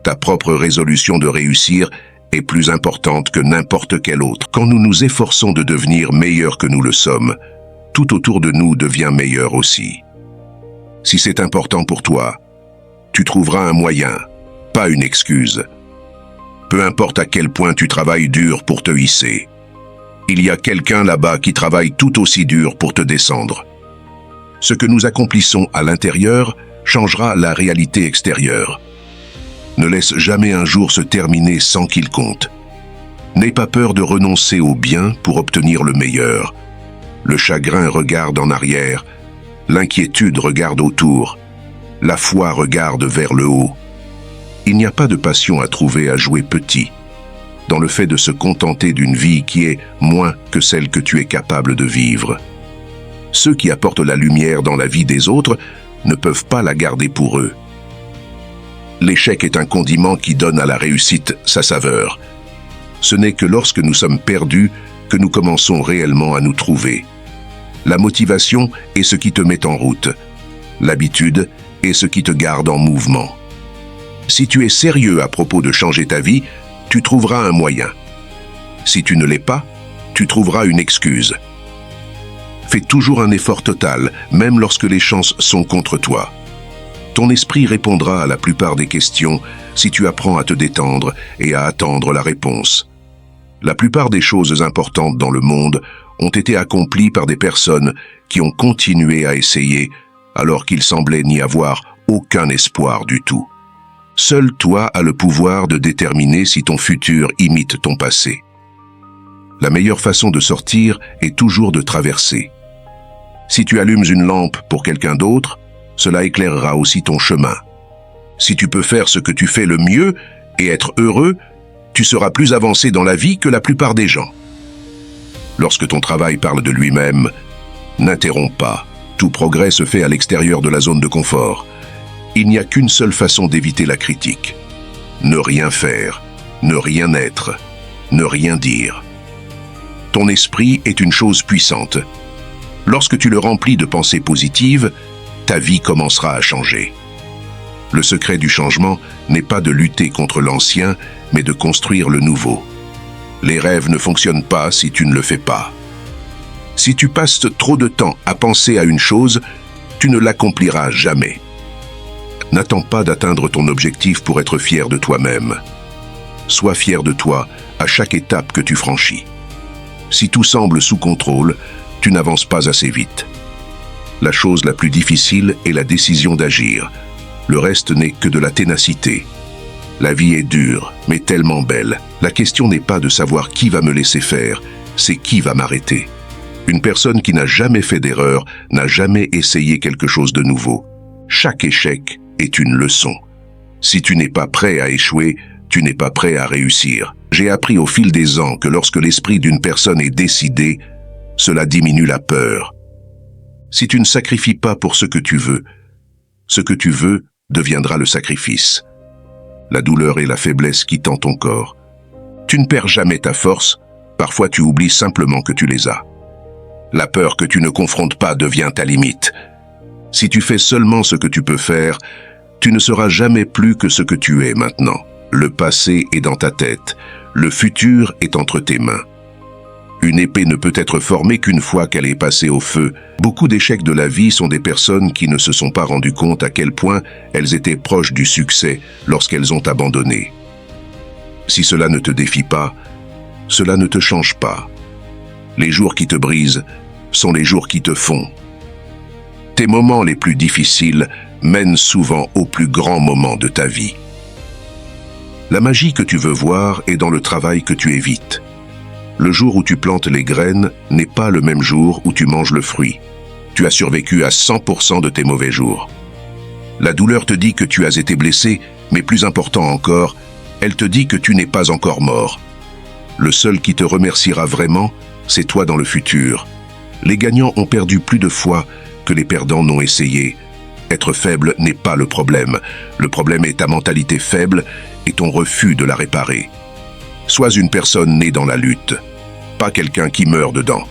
Ta propre résolution de réussir est plus importante que n'importe quelle autre. Quand nous nous efforçons de devenir meilleurs que nous le sommes, tout autour de nous devient meilleur aussi. Si c'est important pour toi, tu trouveras un moyen, pas une excuse. Peu importe à quel point tu travailles dur pour te hisser, il y a quelqu'un là-bas qui travaille tout aussi dur pour te descendre. Ce que nous accomplissons à l'intérieur changera la réalité extérieure. Ne laisse jamais un jour se terminer sans qu'il compte. N'aie pas peur de renoncer au bien pour obtenir le meilleur. Le chagrin regarde en arrière, l'inquiétude regarde autour, la foi regarde vers le haut. Il n'y a pas de passion à trouver à jouer petit, dans le fait de se contenter d'une vie qui est moins que celle que tu es capable de vivre. Ceux qui apportent la lumière dans la vie des autres ne peuvent pas la garder pour eux. L'échec est un condiment qui donne à la réussite sa saveur. Ce n'est que lorsque nous sommes perdus que nous commençons réellement à nous trouver. La motivation est ce qui te met en route. L'habitude est ce qui te garde en mouvement. Si tu es sérieux à propos de changer ta vie, tu trouveras un moyen. Si tu ne l'es pas, tu trouveras une excuse. Fais toujours un effort total, même lorsque les chances sont contre toi. Ton esprit répondra à la plupart des questions si tu apprends à te détendre et à attendre la réponse. La plupart des choses importantes dans le monde ont été accomplies par des personnes qui ont continué à essayer alors qu'il semblait n'y avoir aucun espoir du tout. Seul toi as le pouvoir de déterminer si ton futur imite ton passé. La meilleure façon de sortir est toujours de traverser. Si tu allumes une lampe pour quelqu'un d'autre, cela éclairera aussi ton chemin. Si tu peux faire ce que tu fais le mieux et être heureux, tu seras plus avancé dans la vie que la plupart des gens. Lorsque ton travail parle de lui-même, n'interromps pas. Tout progrès se fait à l'extérieur de la zone de confort. Il n'y a qu'une seule façon d'éviter la critique. Ne rien faire, ne rien être, ne rien dire. Ton esprit est une chose puissante. Lorsque tu le remplis de pensées positives, ta vie commencera à changer. Le secret du changement n'est pas de lutter contre l'ancien, mais de construire le nouveau. Les rêves ne fonctionnent pas si tu ne le fais pas. Si tu passes trop de temps à penser à une chose, tu ne l'accompliras jamais. N'attends pas d'atteindre ton objectif pour être fier de toi-même. Sois fier de toi à chaque étape que tu franchis. Si tout semble sous contrôle, tu n'avances pas assez vite. La chose la plus difficile est la décision d'agir. Le reste n'est que de la ténacité. La vie est dure, mais tellement belle. La question n'est pas de savoir qui va me laisser faire, c'est qui va m'arrêter. Une personne qui n'a jamais fait d'erreur n'a jamais essayé quelque chose de nouveau. Chaque échec est une leçon. Si tu n'es pas prêt à échouer, tu n'es pas prêt à réussir. J'ai appris au fil des ans que lorsque l'esprit d'une personne est décidé, cela diminue la peur. Si tu ne sacrifies pas pour ce que tu veux deviendra le sacrifice. La douleur et la faiblesse quittant ton corps. Tu ne perds jamais ta force, parfois tu oublies simplement que tu les as. La peur que tu ne confrontes pas devient ta limite. Si tu fais seulement ce que tu peux faire, tu ne seras jamais plus que ce que tu es maintenant. Le passé est dans ta tête, le futur est entre tes mains. Une épée ne peut être formée qu'une fois qu'elle est passée au feu. Beaucoup d'échecs de la vie sont des personnes qui ne se sont pas rendues compte à quel point elles étaient proches du succès lorsqu'elles ont abandonné. Si cela ne te défie pas, cela ne te change pas. Les jours qui te brisent sont les jours qui te font. Tes moments les plus difficiles mènent souvent aux plus grands moments de ta vie. La magie que tu veux voir est dans le travail que tu évites. Le jour où tu plantes les graines n'est pas le même jour où tu manges le fruit. Tu as survécu à 100% de tes mauvais jours. La douleur te dit que tu as été blessé, mais plus important encore, elle te dit que tu n'es pas encore mort. Le seul qui te remerciera vraiment, c'est toi dans le futur. Les gagnants ont perdu plus de fois que les perdants n'ont essayé. Être faible n'est pas le problème. Le problème est ta mentalité faible et ton refus de la réparer. Sois une personne née dans la lutte, pas quelqu'un qui meurt dedans.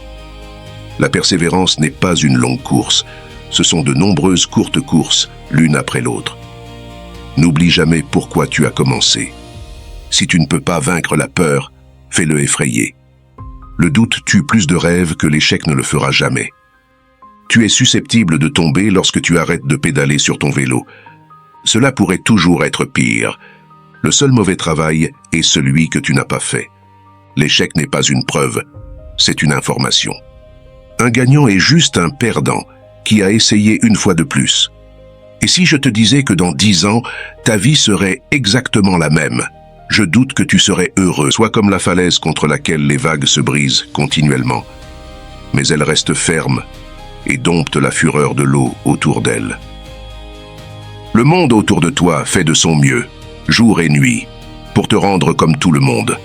La persévérance n'est pas une longue course, ce sont de nombreuses courtes courses, l'une après l'autre. N'oublie jamais pourquoi tu as commencé. Si tu ne peux pas vaincre la peur, fais-le effrayer. Le doute tue plus de rêves que l'échec ne le fera jamais. Tu es susceptible de tomber lorsque tu arrêtes de pédaler sur ton vélo. Cela pourrait toujours être pire. Le seul mauvais travail est celui que tu n'as pas fait. L'échec n'est pas une preuve, c'est une information. Un gagnant est juste un perdant qui a essayé une fois de plus. Et si je te disais que dans 10 ans, ta vie serait exactement la même, je doute que tu serais heureux. Sois comme la falaise contre laquelle les vagues se brisent continuellement. Mais elles restent fermes et domptent la fureur de l'eau autour d'elles. Le monde autour de toi fait de son mieux, jour et nuit, pour te rendre comme tout le monde.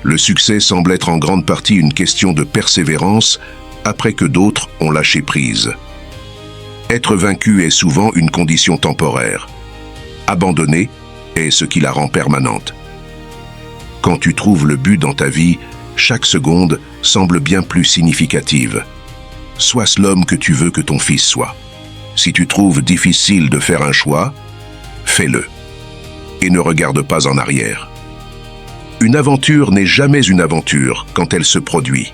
Le succès semble être en grande partie une question de persévérance après que d'autres ont lâché prise. Être vaincu est souvent une condition temporaire. Abandonner est ce qui la rend permanente. Quand tu trouves le but dans ta vie, chaque seconde semble bien plus significative. Sois l'homme que tu veux que ton fils soit. Si tu trouves difficile de faire un choix, fais-le. Et ne regarde pas en arrière. Une aventure n'est jamais une aventure quand elle se produit.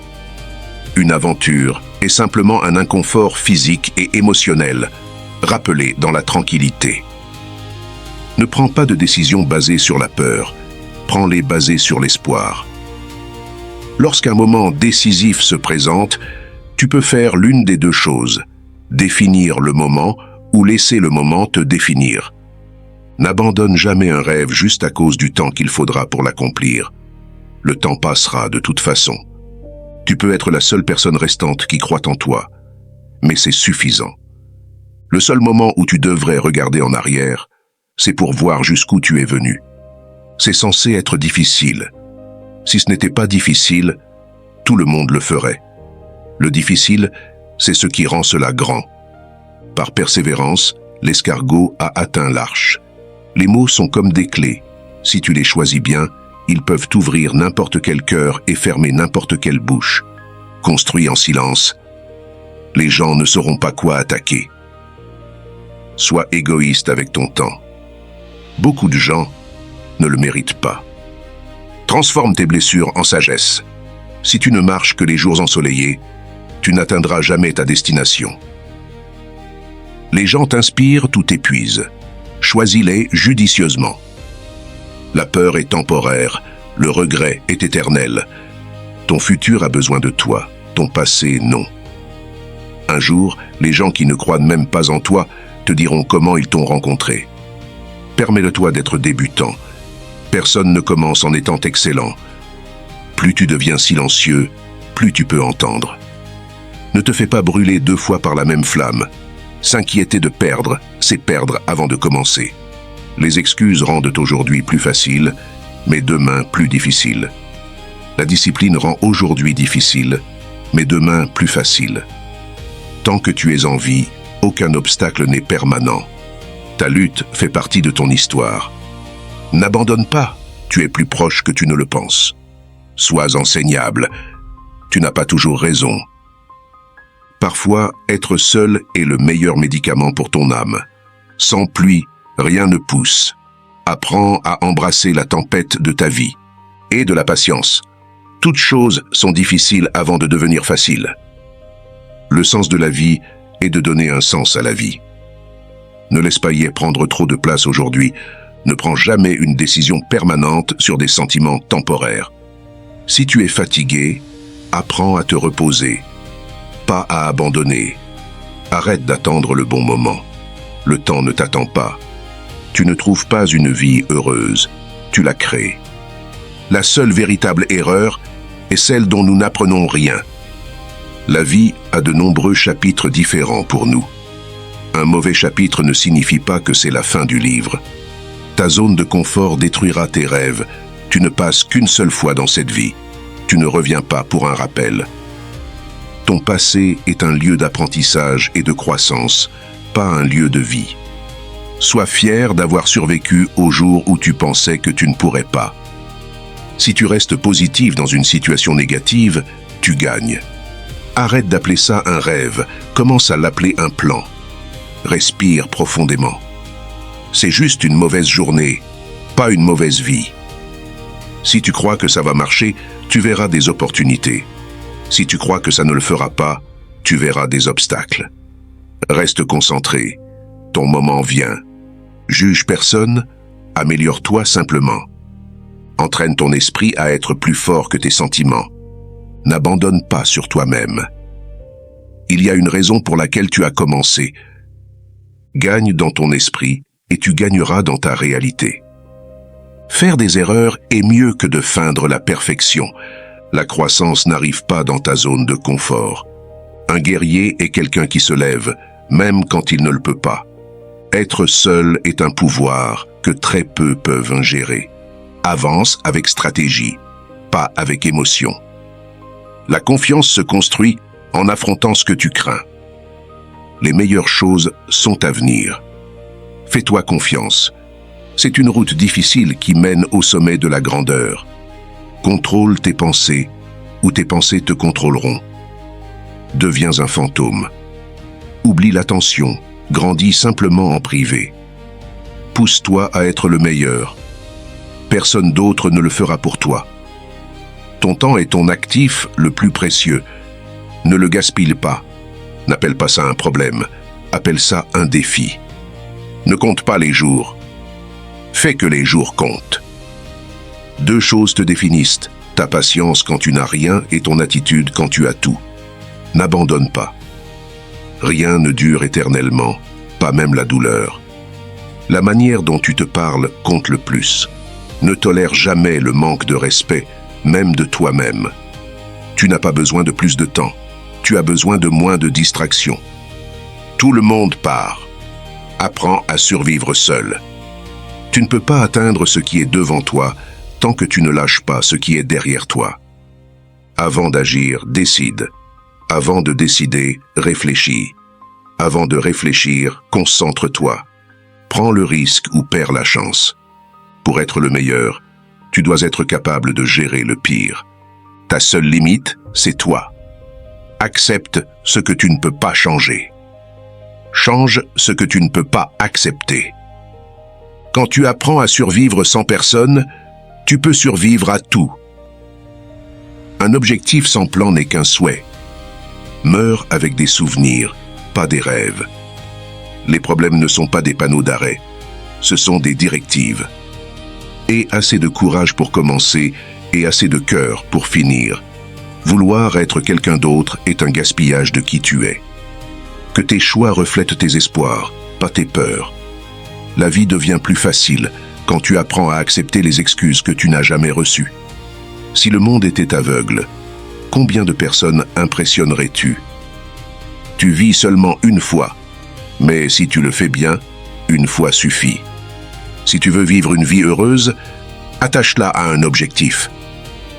Une aventure est simplement un inconfort physique et émotionnel, rappelé dans la tranquillité. Ne prends pas de décisions basées sur la peur, prends-les basées sur l'espoir. Lorsqu'un moment décisif se présente, tu peux faire l'une des deux choses, définir le moment ou laisser le moment te définir. N'abandonne jamais un rêve juste à cause du temps qu'il faudra pour l'accomplir. Le temps passera de toute façon. Tu peux être la seule personne restante qui croit en toi, mais c'est suffisant. Le seul moment où tu devrais regarder en arrière, c'est pour voir jusqu'où tu es venu. C'est censé être difficile. Si ce n'était pas difficile, tout le monde le ferait. Le difficile, c'est ce qui rend cela grand. Par persévérance, l'escargot a atteint l'arche. Les mots sont comme des clés. Si tu les choisis bien, ils peuvent ouvrir n'importe quel cœur et fermer n'importe quelle bouche. Construis en silence, les gens ne sauront pas quoi attaquer. Sois égoïste avec ton temps. Beaucoup de gens ne le méritent pas. Transforme tes blessures en sagesse. Si tu ne marches que les jours ensoleillés, tu n'atteindras jamais ta destination. Les gens t'inspirent ou t'épuisent. Choisis-les judicieusement. La peur est temporaire, le regret est éternel. Ton futur a besoin de toi, ton passé non. Un jour, les gens qui ne croient même pas en toi te diront comment ils t'ont rencontré. Permets-le-toi d'être débutant. Personne ne commence en étant excellent. Plus tu deviens silencieux, plus tu peux entendre. Ne te fais pas brûler 2 fois par la même flamme. S'inquiéter de perdre, c'est perdre avant de commencer. Les excuses rendent aujourd'hui plus facile, mais demain plus difficile. La discipline rend aujourd'hui difficile, mais demain plus facile. Tant que tu es en vie, aucun obstacle n'est permanent. Ta lutte fait partie de ton histoire. N'abandonne pas, tu es plus proche que tu ne le penses. Sois enseignable, tu n'as pas toujours raison. Parfois, être seul est le meilleur médicament pour ton âme. Sans pluie, rien ne pousse. Apprends à embrasser la tempête de ta vie. Et de la patience. Toutes choses sont difficiles avant de devenir faciles. Le sens de la vie est de donner un sens à la vie. Ne laisse pas y prendre trop de place aujourd'hui. Ne prends jamais une décision permanente sur des sentiments temporaires. Si tu es fatigué, apprends à te reposer. Pas à abandonner. Arrête d'attendre le bon moment. Le temps ne t'attend pas. Tu ne trouves pas une vie heureuse, tu la crées. La seule véritable erreur est celle dont nous n'apprenons rien. La vie a de nombreux chapitres différents pour nous. Un mauvais chapitre ne signifie pas que c'est la fin du livre. Ta zone de confort détruira tes rêves. Tu ne passes qu'une seule fois dans cette vie. Tu ne reviens pas pour un rappel. Ton passé est un lieu d'apprentissage et de croissance, pas un lieu de vie. Sois fier d'avoir survécu au jour où tu pensais que tu ne pourrais pas. Si tu restes positif dans une situation négative, tu gagnes. Arrête d'appeler ça un rêve, commence à l'appeler un plan. Respire profondément. C'est juste une mauvaise journée, pas une mauvaise vie. Si tu crois que ça va marcher, tu verras des opportunités. Si tu crois que ça ne le fera pas, tu verras des obstacles. Reste concentré. Ton moment vient. Juge personne, améliore-toi simplement. Entraîne ton esprit à être plus fort que tes sentiments. N'abandonne pas sur toi-même. Il y a une raison pour laquelle tu as commencé. Gagne dans ton esprit et tu gagneras dans ta réalité. Faire des erreurs est mieux que de feindre la perfection. La croissance n'arrive pas dans ta zone de confort. Un guerrier est quelqu'un qui se lève, même quand il ne le peut pas. Être seul est un pouvoir que très peu peuvent ingérer. Avance avec stratégie, pas avec émotion. La confiance se construit en affrontant ce que tu crains. Les meilleures choses sont à venir. Fais-toi confiance. C'est une route difficile qui mène au sommet de la grandeur. Contrôle tes pensées, ou tes pensées te contrôleront. Deviens un fantôme. Oublie l'attention, grandis simplement en privé. Pousse-toi à être le meilleur. Personne d'autre ne le fera pour toi. Ton temps est ton actif le plus précieux. Ne le gaspille pas. N'appelle pas ça un problème. Appelle ça un défi. Ne compte pas les jours. Fais que les jours comptent. 2 choses te définissent, ta patience quand tu n'as rien et ton attitude quand tu as tout. N'abandonne pas. Rien ne dure éternellement, pas même la douleur. La manière dont tu te parles compte le plus. Ne tolère jamais le manque de respect, même de toi-même. Tu n'as pas besoin de plus de temps. Tu as besoin de moins de distractions. Tout le monde part. Apprends à survivre seul. Tu ne peux pas atteindre ce qui est devant toi tant que tu ne lâches pas ce qui est derrière toi. Avant d'agir, décide. Avant de décider, réfléchis. Avant de réfléchir, concentre-toi. Prends le risque ou perds la chance. Pour être le meilleur, tu dois être capable de gérer le pire. Ta seule limite, c'est toi. Accepte ce que tu ne peux pas changer. Change ce que tu ne peux pas accepter. Quand tu apprends à survivre sans personne, tu peux survivre à tout. Un objectif sans plan n'est qu'un souhait. Meurs avec des souvenirs, pas des rêves. Les problèmes ne sont pas des panneaux d'arrêt, ce sont des directives. Aie assez de courage pour commencer et assez de cœur pour finir. Vouloir être quelqu'un d'autre est un gaspillage de qui tu es. Que tes choix reflètent tes espoirs, pas tes peurs. La vie devient plus facile quand tu apprends à accepter les excuses que tu n'as jamais reçues. Si le monde était aveugle, combien de personnes impressionnerais-tu? Tu vis seulement une fois, mais si tu le fais bien, une fois suffit. Si tu veux vivre une vie heureuse, attache-la à un objectif,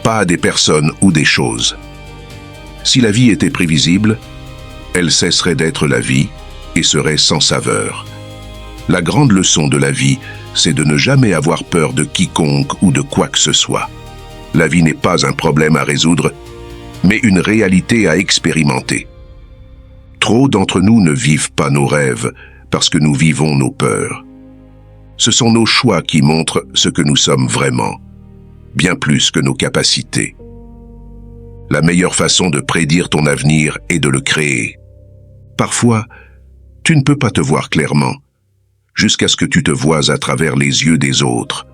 pas à des personnes ou des choses. Si la vie était prévisible, elle cesserait d'être la vie et serait sans saveur. La grande leçon de la vie, c'est de ne jamais avoir peur de quiconque ou de quoi que ce soit. La vie n'est pas un problème à résoudre, mais une réalité à expérimenter. Trop d'entre nous ne vivent pas nos rêves parce que nous vivons nos peurs. Ce sont nos choix qui montrent ce que nous sommes vraiment, bien plus que nos capacités. La meilleure façon de prédire ton avenir est de le créer. Parfois, tu ne peux pas te voir clairement, jusqu'à ce que tu te voies à travers les yeux des autres.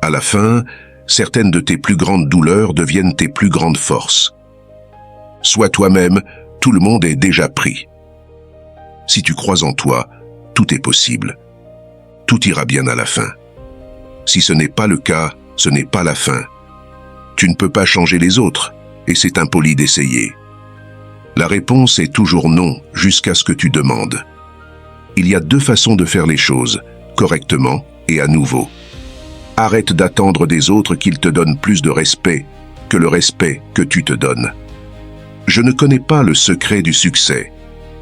À la fin, certaines de tes plus grandes douleurs deviennent tes plus grandes forces. Sois toi-même, tout le monde est déjà pris. Si tu crois en toi, tout est possible. Tout ira bien à la fin. Si ce n'est pas le cas, ce n'est pas la fin. Tu ne peux pas changer les autres, et c'est impoli d'essayer. La réponse est toujours non, jusqu'à ce que tu demandes. Il y a deux façons de faire les choses, correctement et à nouveau. Arrête d'attendre des autres qu'ils te donnent plus de respect que le respect que tu te donnes. Je ne connais pas le secret du succès,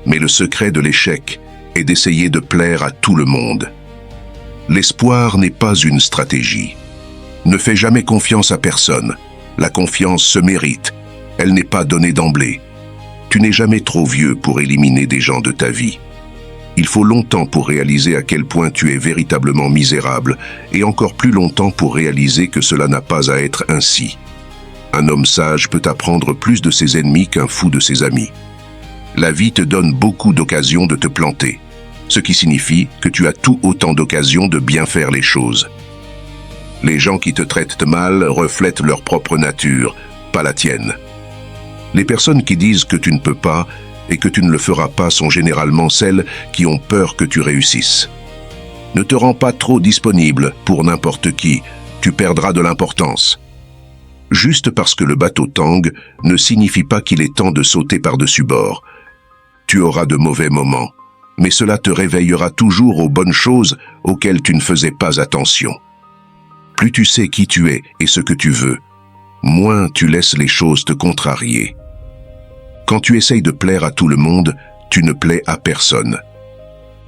mais le secret de l'échec est d'essayer de plaire à tout le monde. L'espoir n'est pas une stratégie. Ne fais jamais confiance à personne. La confiance se mérite. Elle n'est pas donnée d'emblée. Tu n'es jamais trop vieux pour éliminer des gens de ta vie. Il faut longtemps pour réaliser à quel point tu es véritablement misérable et encore plus longtemps pour réaliser que cela n'a pas à être ainsi. Un homme sage peut apprendre plus de ses ennemis qu'un fou de ses amis. La vie te donne beaucoup d'occasions de te planter, ce qui signifie que tu as tout autant d'occasions de bien faire les choses. Les gens qui te traitent mal reflètent leur propre nature, pas la tienne. Les personnes qui disent que tu ne peux pas et que tu ne le feras pas sont généralement celles qui ont peur que tu réussisses. Ne te rends pas trop disponible pour n'importe qui, tu perdras de l'importance. Juste parce que le bateau tangue ne signifie pas qu'il est temps de sauter par-dessus bord. Tu auras de mauvais moments, mais cela te réveillera toujours aux bonnes choses auxquelles tu ne faisais pas attention. Plus tu sais qui tu es et ce que tu veux, moins tu laisses les choses te contrarier. Quand tu essayes de plaire à tout le monde, tu ne plais à personne.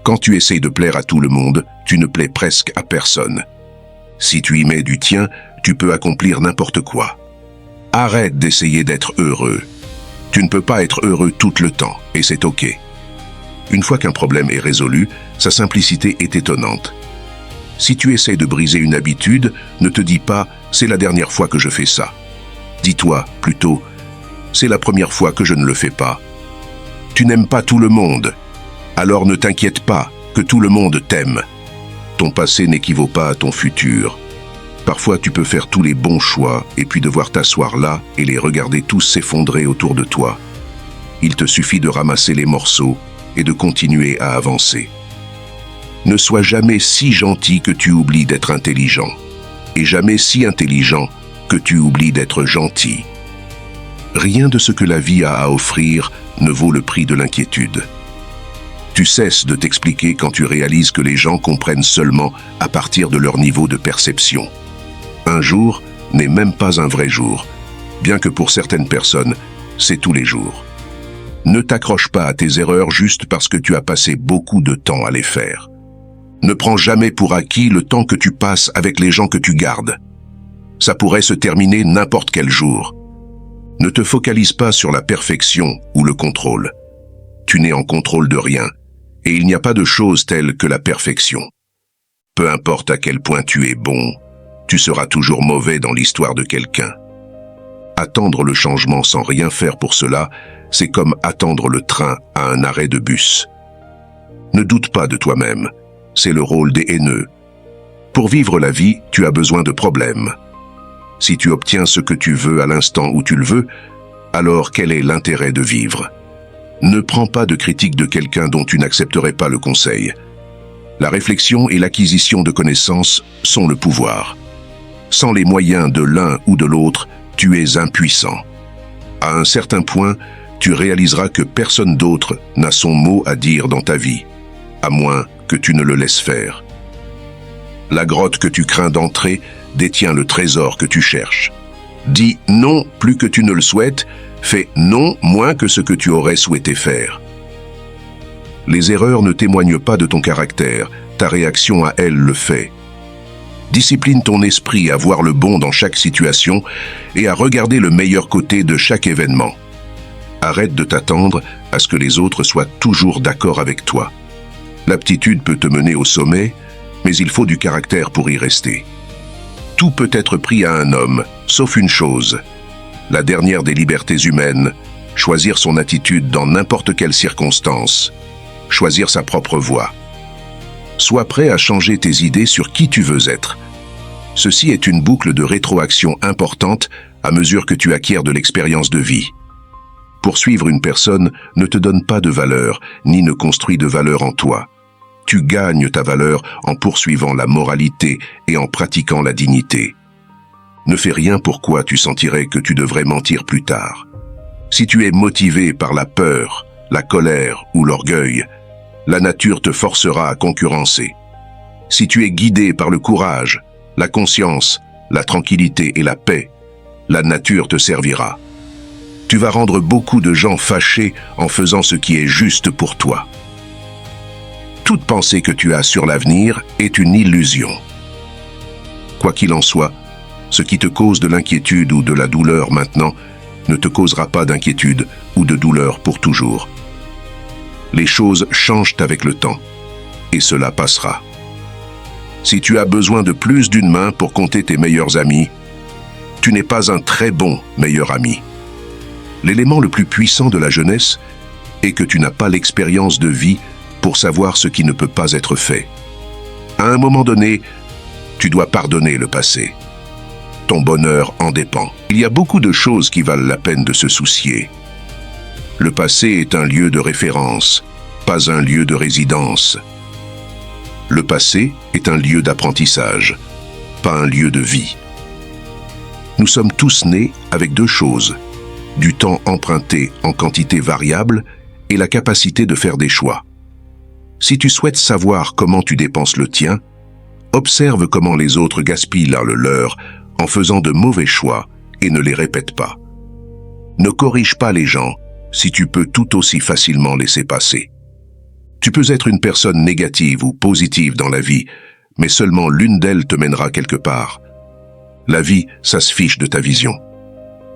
Quand tu essayes de plaire à tout le monde, tu ne plais presque à personne. Si tu y mets du tien, tu peux accomplir n'importe quoi. Arrête d'essayer d'être heureux. Tu ne peux pas être heureux tout le temps, et c'est ok. Une fois qu'un problème est résolu, sa simplicité est étonnante. Si tu essaies de briser une habitude, ne te dis pas « c'est la dernière fois que je fais ça ». Dis-toi plutôt « c'est la première fois que je ne le fais pas ». Tu n'aimes pas tout le monde, alors ne t'inquiète pas que tout le monde t'aime. Ton passé n'équivaut pas à ton futur. Parfois tu peux faire tous les bons choix et puis devoir t'asseoir là et les regarder tous s'effondrer autour de toi. Il te suffit de ramasser les morceaux et de continuer à avancer. Ne sois jamais si gentil que tu oublies d'être intelligent, et jamais si intelligent que tu oublies d'être gentil. Rien de ce que la vie a à offrir ne vaut le prix de l'inquiétude. Tu cesses de t'expliquer quand tu réalises que les gens comprennent seulement à partir de leur niveau de perception. Un jour n'est même pas un vrai jour, bien que pour certaines personnes, c'est tous les jours. Ne t'accroche pas à tes erreurs juste parce que tu as passé beaucoup de temps à les faire. Ne prends jamais pour acquis le temps que tu passes avec les gens que tu gardes. Ça pourrait se terminer n'importe quel jour. Ne te focalise pas sur la perfection ou le contrôle. Tu n'es en contrôle de rien, et il n'y a pas de chose telle que la perfection. Peu importe à quel point tu es bon, tu seras toujours mauvais dans l'histoire de quelqu'un. Attendre le changement sans rien faire pour cela, c'est comme attendre le train à un arrêt de bus. Ne doute pas de toi-même, c'est le rôle des haineux. Pour vivre la vie, tu as besoin de problèmes. Si tu obtiens ce que tu veux à l'instant où tu le veux, alors quel est l'intérêt de vivre? Ne prends pas de critique de quelqu'un dont tu n'accepterais pas le conseil. La réflexion et l'acquisition de connaissances sont le pouvoir. Sans les moyens de l'un ou de l'autre, tu es impuissant. À un certain point, tu réaliseras que personne d'autre n'a son mot à dire dans ta vie, à moins que tu ne le laisses faire. La grotte que tu crains d'entrer détient le trésor que tu cherches. Dis non plus que tu ne le souhaites, fais non moins que ce que tu aurais souhaité faire. Les erreurs ne témoignent pas de ton caractère, ta réaction à elles le fait. Discipline ton esprit à voir le bon dans chaque situation et à regarder le meilleur côté de chaque événement. Arrête de t'attendre à ce que les autres soient toujours d'accord avec toi. L'aptitude peut te mener au sommet, mais il faut du caractère pour y rester. Tout peut être pris à un homme, sauf une chose. La dernière des libertés humaines, choisir son attitude dans n'importe quelle circonstance. Choisir sa propre voie. Sois prêt à changer tes idées sur qui tu veux être. Ceci est une boucle de rétroaction importante à mesure que tu acquiers de l'expérience de vie. Poursuivre une personne ne te donne pas de valeur, ni ne construit de valeur en toi. Tu gagnes ta valeur en poursuivant la moralité et en pratiquant la dignité. Ne fais rien pour quoi tu sentirais que tu devrais mentir plus tard. Si tu es motivé par la peur, la colère ou l'orgueil, la nature te forcera à concurrencer. Si tu es guidé par le courage, la conscience, la tranquillité et la paix, la nature te servira. Tu vas rendre beaucoup de gens fâchés en faisant ce qui est juste pour toi. Toute pensée que tu as sur l'avenir est une illusion. Quoi qu'il en soit, ce qui te cause de l'inquiétude ou de la douleur maintenant ne te causera pas d'inquiétude ou de douleur pour toujours. Les choses changent avec le temps, et cela passera. Si tu as besoin de plus d'une main pour compter tes meilleurs amis, tu n'es pas un très bon meilleur ami. L'élément le plus puissant de la jeunesse est que tu n'as pas l'expérience de vie pour savoir ce qui ne peut pas être fait. À un moment donné, tu dois pardonner le passé. Ton bonheur en dépend. Il y a beaucoup de choses qui valent la peine de se soucier. Le passé est un lieu de référence, pas un lieu de résidence. Le passé est un lieu d'apprentissage, pas un lieu de vie. Nous sommes tous nés avec deux choses, du temps emprunté en quantité variable et la capacité de faire des choix. Si tu souhaites savoir comment tu dépenses le tien, observe comment les autres gaspillent le leur en faisant de mauvais choix et ne les répète pas. Ne corrige pas les gens si tu peux tout aussi facilement laisser passer. Tu peux être une personne négative ou positive dans la vie, mais seulement l'une d'elles te mènera quelque part. La vie, ça se fiche de ta vision.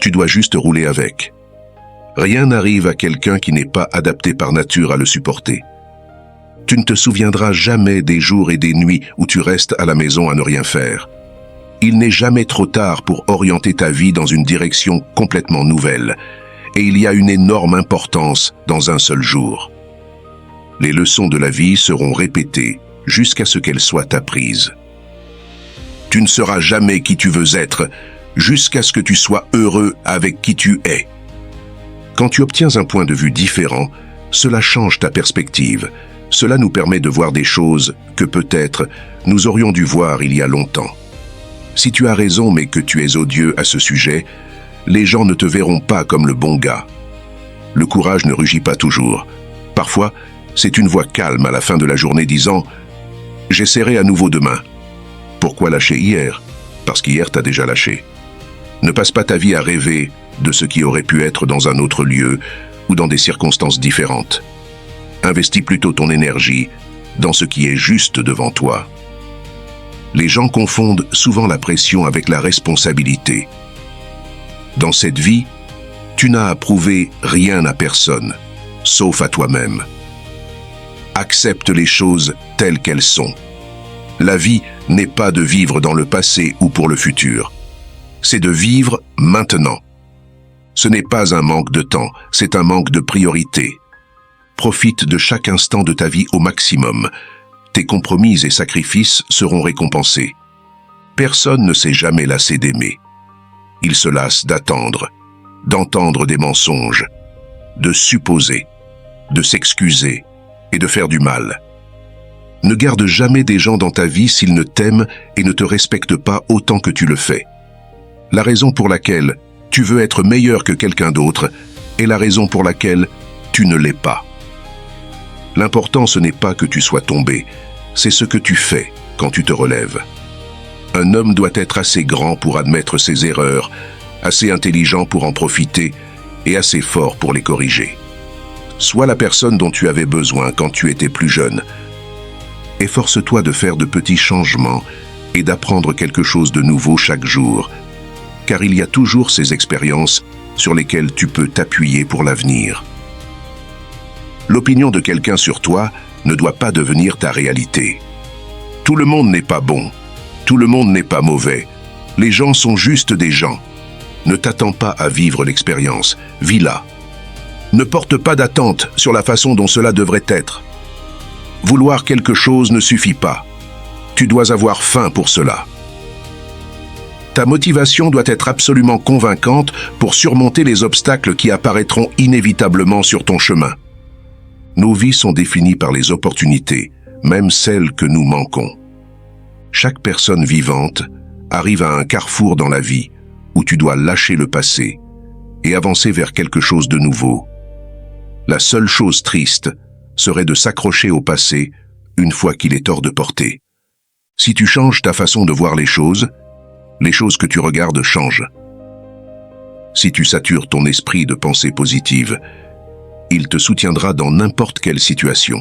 Tu dois juste rouler avec. Rien n'arrive à quelqu'un qui n'est pas adapté par nature à le supporter. Tu ne te souviendras jamais des jours et des nuits où tu restes à la maison à ne rien faire. Il n'est jamais trop tard pour orienter ta vie dans une direction complètement nouvelle, et il y a une énorme importance dans un seul jour. Les leçons de la vie seront répétées jusqu'à ce qu'elles soient apprises. Tu ne seras jamais qui tu veux être jusqu'à ce que tu sois heureux avec qui tu es. Quand tu obtiens un point de vue différent, cela change ta perspective. Cela nous permet de voir des choses que peut-être nous aurions dû voir il y a longtemps. Si tu as raison mais que tu es odieux à ce sujet, les gens ne te verront pas comme le bon gars. Le courage ne rugit pas toujours. Parfois, c'est une voix calme à la fin de la journée disant « J'essaierai à nouveau demain ». Pourquoi lâcher hier? Parce qu'hier t'as déjà lâché. Ne passe pas ta vie à rêver de ce qui aurait pu être dans un autre lieu ou dans des circonstances différentes. Investis plutôt ton énergie dans ce qui est juste devant toi. Les gens confondent souvent la pression avec la responsabilité. Dans cette vie, tu n'as à prouver rien à personne, sauf à toi-même. Accepte les choses telles qu'elles sont. La vie n'est pas de vivre dans le passé ou pour le futur. C'est de vivre maintenant. Ce n'est pas un manque de temps, c'est un manque de priorité. Profite de chaque instant de ta vie au maximum. Tes compromis et sacrifices seront récompensés. Personne ne s'est jamais lassé d'aimer. Il se lasse d'attendre, d'entendre des mensonges, de supposer, de s'excuser et de faire du mal. Ne garde jamais des gens dans ta vie s'ils ne t'aiment et ne te respectent pas autant que tu le fais. La raison pour laquelle tu veux être meilleur que quelqu'un d'autre est la raison pour laquelle tu ne l'es pas. L'important, ce n'est pas que tu sois tombé, c'est ce que tu fais quand tu te relèves. Un homme doit être assez grand pour admettre ses erreurs, assez intelligent pour en profiter et assez fort pour les corriger. Sois la personne dont tu avais besoin quand tu étais plus jeune. Efforce-toi de faire de petits changements et d'apprendre quelque chose de nouveau chaque jour, car il y a toujours ces expériences sur lesquelles tu peux t'appuyer pour l'avenir. L'opinion de quelqu'un sur toi ne doit pas devenir ta réalité. Tout le monde n'est pas bon, tout le monde n'est pas mauvais. Les gens sont juste des gens. Ne t'attends pas à vivre l'expérience, vis-la. Ne porte pas d'attente sur la façon dont cela devrait être. Vouloir quelque chose ne suffit pas. Tu dois avoir faim pour cela. Ta motivation doit être absolument convaincante pour surmonter les obstacles qui apparaîtront inévitablement sur ton chemin. Nos vies sont définies par les opportunités, même celles que nous manquons. Chaque personne vivante arrive à un carrefour dans la vie où tu dois lâcher le passé et avancer vers quelque chose de nouveau. La seule chose triste serait de s'accrocher au passé une fois qu'il est hors de portée. Si tu changes ta façon de voir les choses que tu regardes changent. Si tu satures ton esprit de pensées positives, il te soutiendra dans n'importe quelle situation.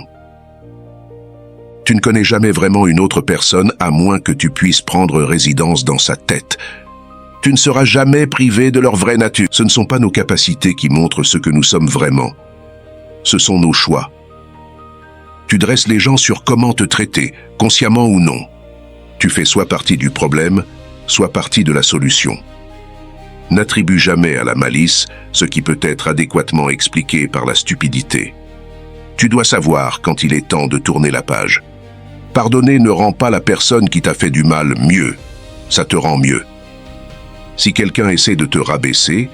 Tu ne connais jamais vraiment une autre personne à moins que tu puisses prendre résidence dans sa tête. Tu ne seras jamais privé de leur vraie nature. Ce ne sont pas nos capacités qui montrent ce que nous sommes vraiment. Ce sont nos choix. Tu dresses les gens sur comment te traiter, consciemment ou non. Tu fais soit partie du problème, soit partie de la solution. N'attribue jamais à la malice ce qui peut être adéquatement expliqué par la stupidité. Tu dois savoir quand il est temps de tourner la page. Pardonner ne rend pas la personne qui t'a fait du mal mieux, ça te rend mieux. Si quelqu'un essaie de te rabaisser,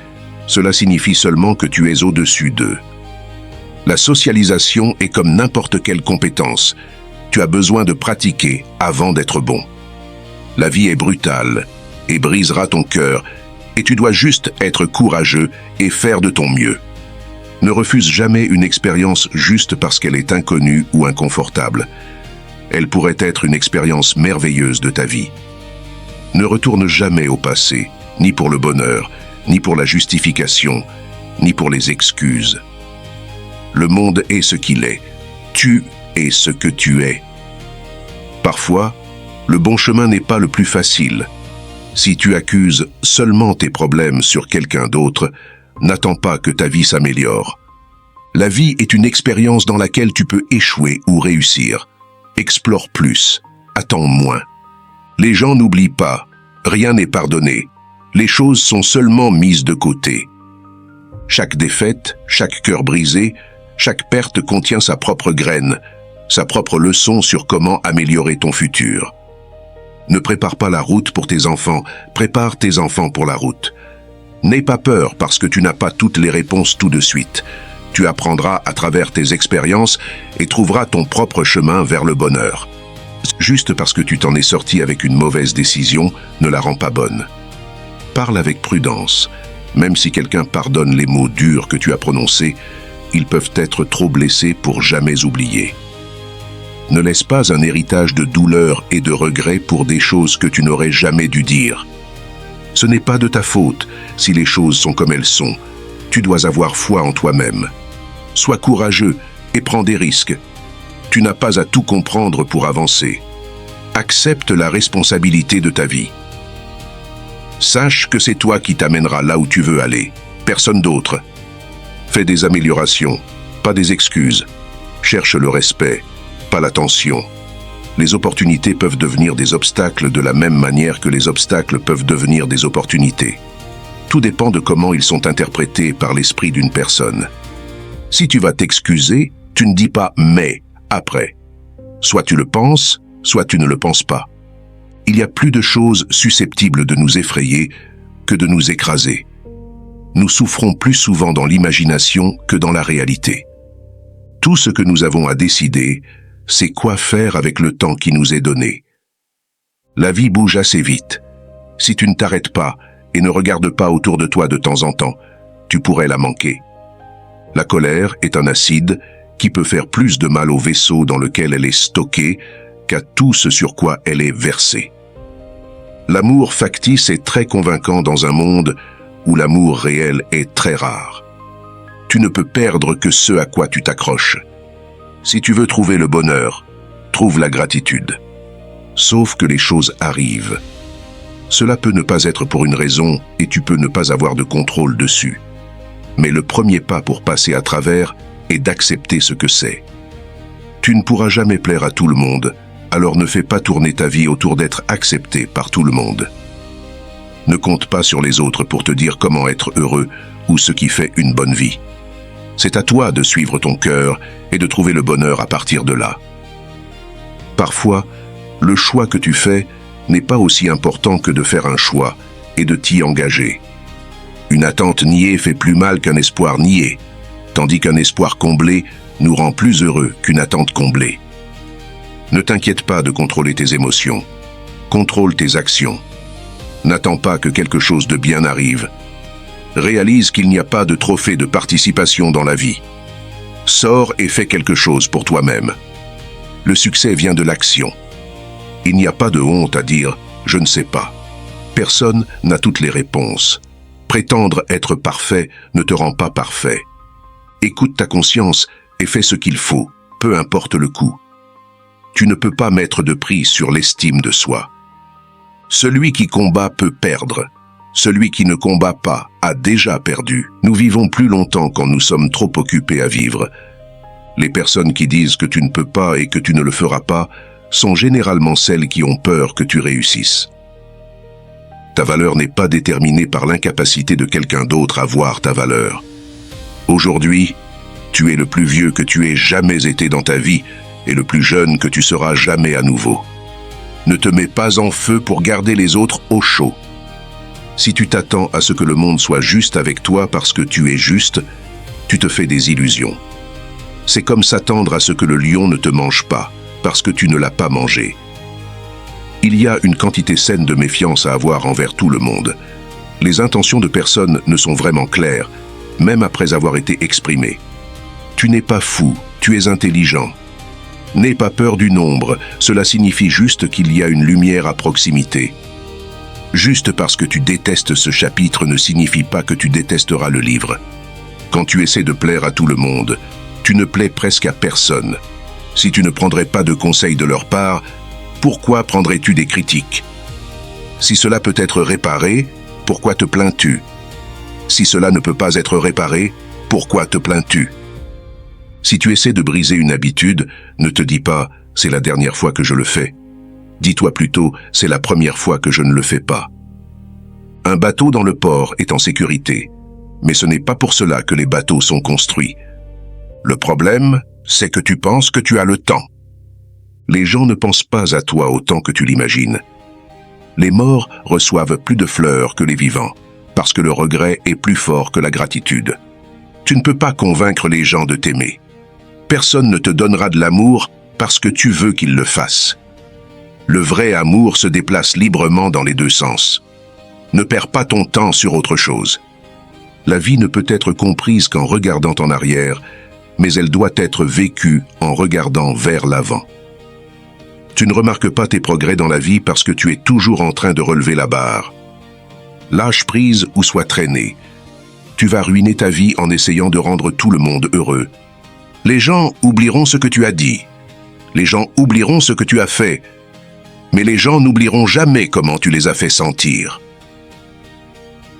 cela signifie seulement que tu es au-dessus d'eux. La socialisation est comme n'importe quelle compétence. Tu as besoin de pratiquer avant d'être bon. La vie est brutale et brisera ton cœur, et tu dois juste être courageux et faire de ton mieux. Ne refuse jamais une expérience juste parce qu'elle est inconnue ou inconfortable. Elle pourrait être une expérience merveilleuse de ta vie. Ne retourne jamais au passé, ni pour le bonheur, ni pour la justification, ni pour les excuses. Le monde est ce qu'il est. Tu es ce que tu es. Parfois, le bon chemin n'est pas le plus facile. Si tu accuses seulement tes problèmes sur quelqu'un d'autre, n'attends pas que ta vie s'améliore. La vie est une expérience dans laquelle tu peux échouer ou réussir. Explore plus, attends moins. Les gens n'oublient pas, rien n'est pardonné. Les choses sont seulement mises de côté. Chaque défaite, chaque cœur brisé, chaque perte contient sa propre graine, sa propre leçon sur comment améliorer ton futur. Ne prépare pas la route pour tes enfants, prépare tes enfants pour la route. N'aie pas peur parce que tu n'as pas toutes les réponses tout de suite. Tu apprendras à travers tes expériences et trouveras ton propre chemin vers le bonheur. Juste parce que tu t'en es sorti avec une mauvaise décision ne la rend pas bonne. Parle avec prudence. Même si quelqu'un pardonne les mots durs que tu as prononcés, ils peuvent être trop blessés pour jamais oublier. Ne laisse pas un héritage de douleur et de regret pour des choses que tu n'aurais jamais dû dire. Ce n'est pas de ta faute si les choses sont comme elles sont. Tu dois avoir foi en toi-même. Sois courageux et prends des risques. Tu n'as pas à tout comprendre pour avancer. Accepte la responsabilité de ta vie. Sache que c'est toi qui t'amèneras là où tu veux aller, personne d'autre. Fais des améliorations, pas des excuses. Cherche le respect, pas l'attention. Les opportunités peuvent devenir des obstacles de la même manière que les obstacles peuvent devenir des opportunités. Tout dépend de comment ils sont interprétés par l'esprit d'une personne. Si tu vas t'excuser, tu ne dis pas « mais » après. Soit tu le penses, soit tu ne le penses pas. Il y a plus de choses susceptibles de nous effrayer que de nous écraser. Nous souffrons plus souvent dans l'imagination que dans la réalité. Tout ce que nous avons à décider, c'est quoi faire avec le temps qui nous est donné. La vie bouge assez vite. Si tu ne t'arrêtes pas et ne regardes pas autour de toi de temps en temps, tu pourrais la manquer. La colère est un acide qui peut faire plus de mal au vaisseau dans lequel elle est stockée qu'à tout ce sur quoi elle est versée. L'amour factice est très convaincant dans un monde où l'amour réel est très rare. Tu ne peux perdre que ce à quoi tu t'accroches. Si tu veux trouver le bonheur, trouve la gratitude. Sauf que les choses arrivent. Cela peut ne pas être pour une raison et tu peux ne pas avoir de contrôle dessus. Mais le premier pas pour passer à travers est d'accepter ce que c'est. Tu ne pourras jamais plaire à tout le monde, alors ne fais pas tourner ta vie autour d'être accepté par tout le monde. Ne compte pas sur les autres pour te dire comment être heureux ou ce qui fait une bonne vie. C'est à toi de suivre ton cœur et de trouver le bonheur à partir de là. Parfois, le choix que tu fais n'est pas aussi important que de faire un choix et de t'y engager. Une attente niée fait plus mal qu'un espoir nié, tandis qu'un espoir comblé nous rend plus heureux qu'une attente comblée. Ne t'inquiète pas de contrôler tes émotions. Contrôle tes actions. N'attends pas que quelque chose de bien arrive. Réalise qu'il n'y a pas de trophée de participation dans la vie. Sors et fais quelque chose pour toi-même. Le succès vient de l'action. Il n'y a pas de honte à dire « je ne sais pas ». Personne n'a toutes les réponses. Prétendre être parfait ne te rend pas parfait. Écoute ta conscience et fais ce qu'il faut, peu importe le coût. Tu ne peux pas mettre de prix sur l'estime de soi. Celui qui combat peut perdre. Celui qui ne combat pas a déjà perdu. Nous vivons plus longtemps quand nous sommes trop occupés à vivre. Les personnes qui disent que tu ne peux pas et que tu ne le feras pas sont généralement celles qui ont peur que tu réussisses. Ta valeur n'est pas déterminée par l'incapacité de quelqu'un d'autre à voir ta valeur. Aujourd'hui, tu es le plus vieux que tu aies jamais été dans ta vie et le plus jeune que tu seras jamais à nouveau. Ne te mets pas en feu pour garder les autres au chaud. Si tu t'attends à ce que le monde soit juste avec toi parce que tu es juste, tu te fais des illusions. C'est comme s'attendre à ce que le lion ne te mange pas, parce que tu ne l'as pas mangé. Il y a une quantité saine de méfiance à avoir envers tout le monde. Les intentions de personne ne sont vraiment claires, même après avoir été exprimées. Tu n'es pas fou, tu es intelligent. N'aie pas peur du nombre, cela signifie juste qu'il y a une lumière à proximité. Juste parce que tu détestes ce chapitre ne signifie pas que tu détesteras le livre. Quand tu essaies de plaire à tout le monde, tu ne plais presque à personne. Si tu ne prendrais pas de conseils de leur part, pourquoi prendrais-tu des critiques? Si cela peut être réparé, pourquoi te plains-tu? Si cela ne peut pas être réparé, pourquoi te plains-tu? Si tu essaies de briser une habitude, ne te dis pas « c'est la dernière fois que je le fais ». Dis-toi plutôt « c'est la première fois que je ne le fais pas ». Un bateau dans le port est en sécurité, mais ce n'est pas pour cela que les bateaux sont construits. Le problème, c'est que tu penses que tu as le temps. Les gens ne pensent pas à toi autant que tu l'imagines. Les morts reçoivent plus de fleurs que les vivants, parce que le regret est plus fort que la gratitude. Tu ne peux pas convaincre les gens de t'aimer. Personne ne te donnera de l'amour parce que tu veux qu'ils le fassent. Le vrai amour se déplace librement dans les deux sens. Ne perds pas ton temps sur autre chose. La vie ne peut être comprise qu'en regardant en arrière, mais elle doit être vécue en regardant vers l'avant. Tu ne remarques pas tes progrès dans la vie parce que tu es toujours en train de relever la barre. Lâche prise ou sois traîné. Tu vas ruiner ta vie en essayant de rendre tout le monde heureux. Les gens oublieront ce que tu as dit. Les gens oublieront ce que tu as fait. Mais les gens n'oublieront jamais comment tu les as fait sentir.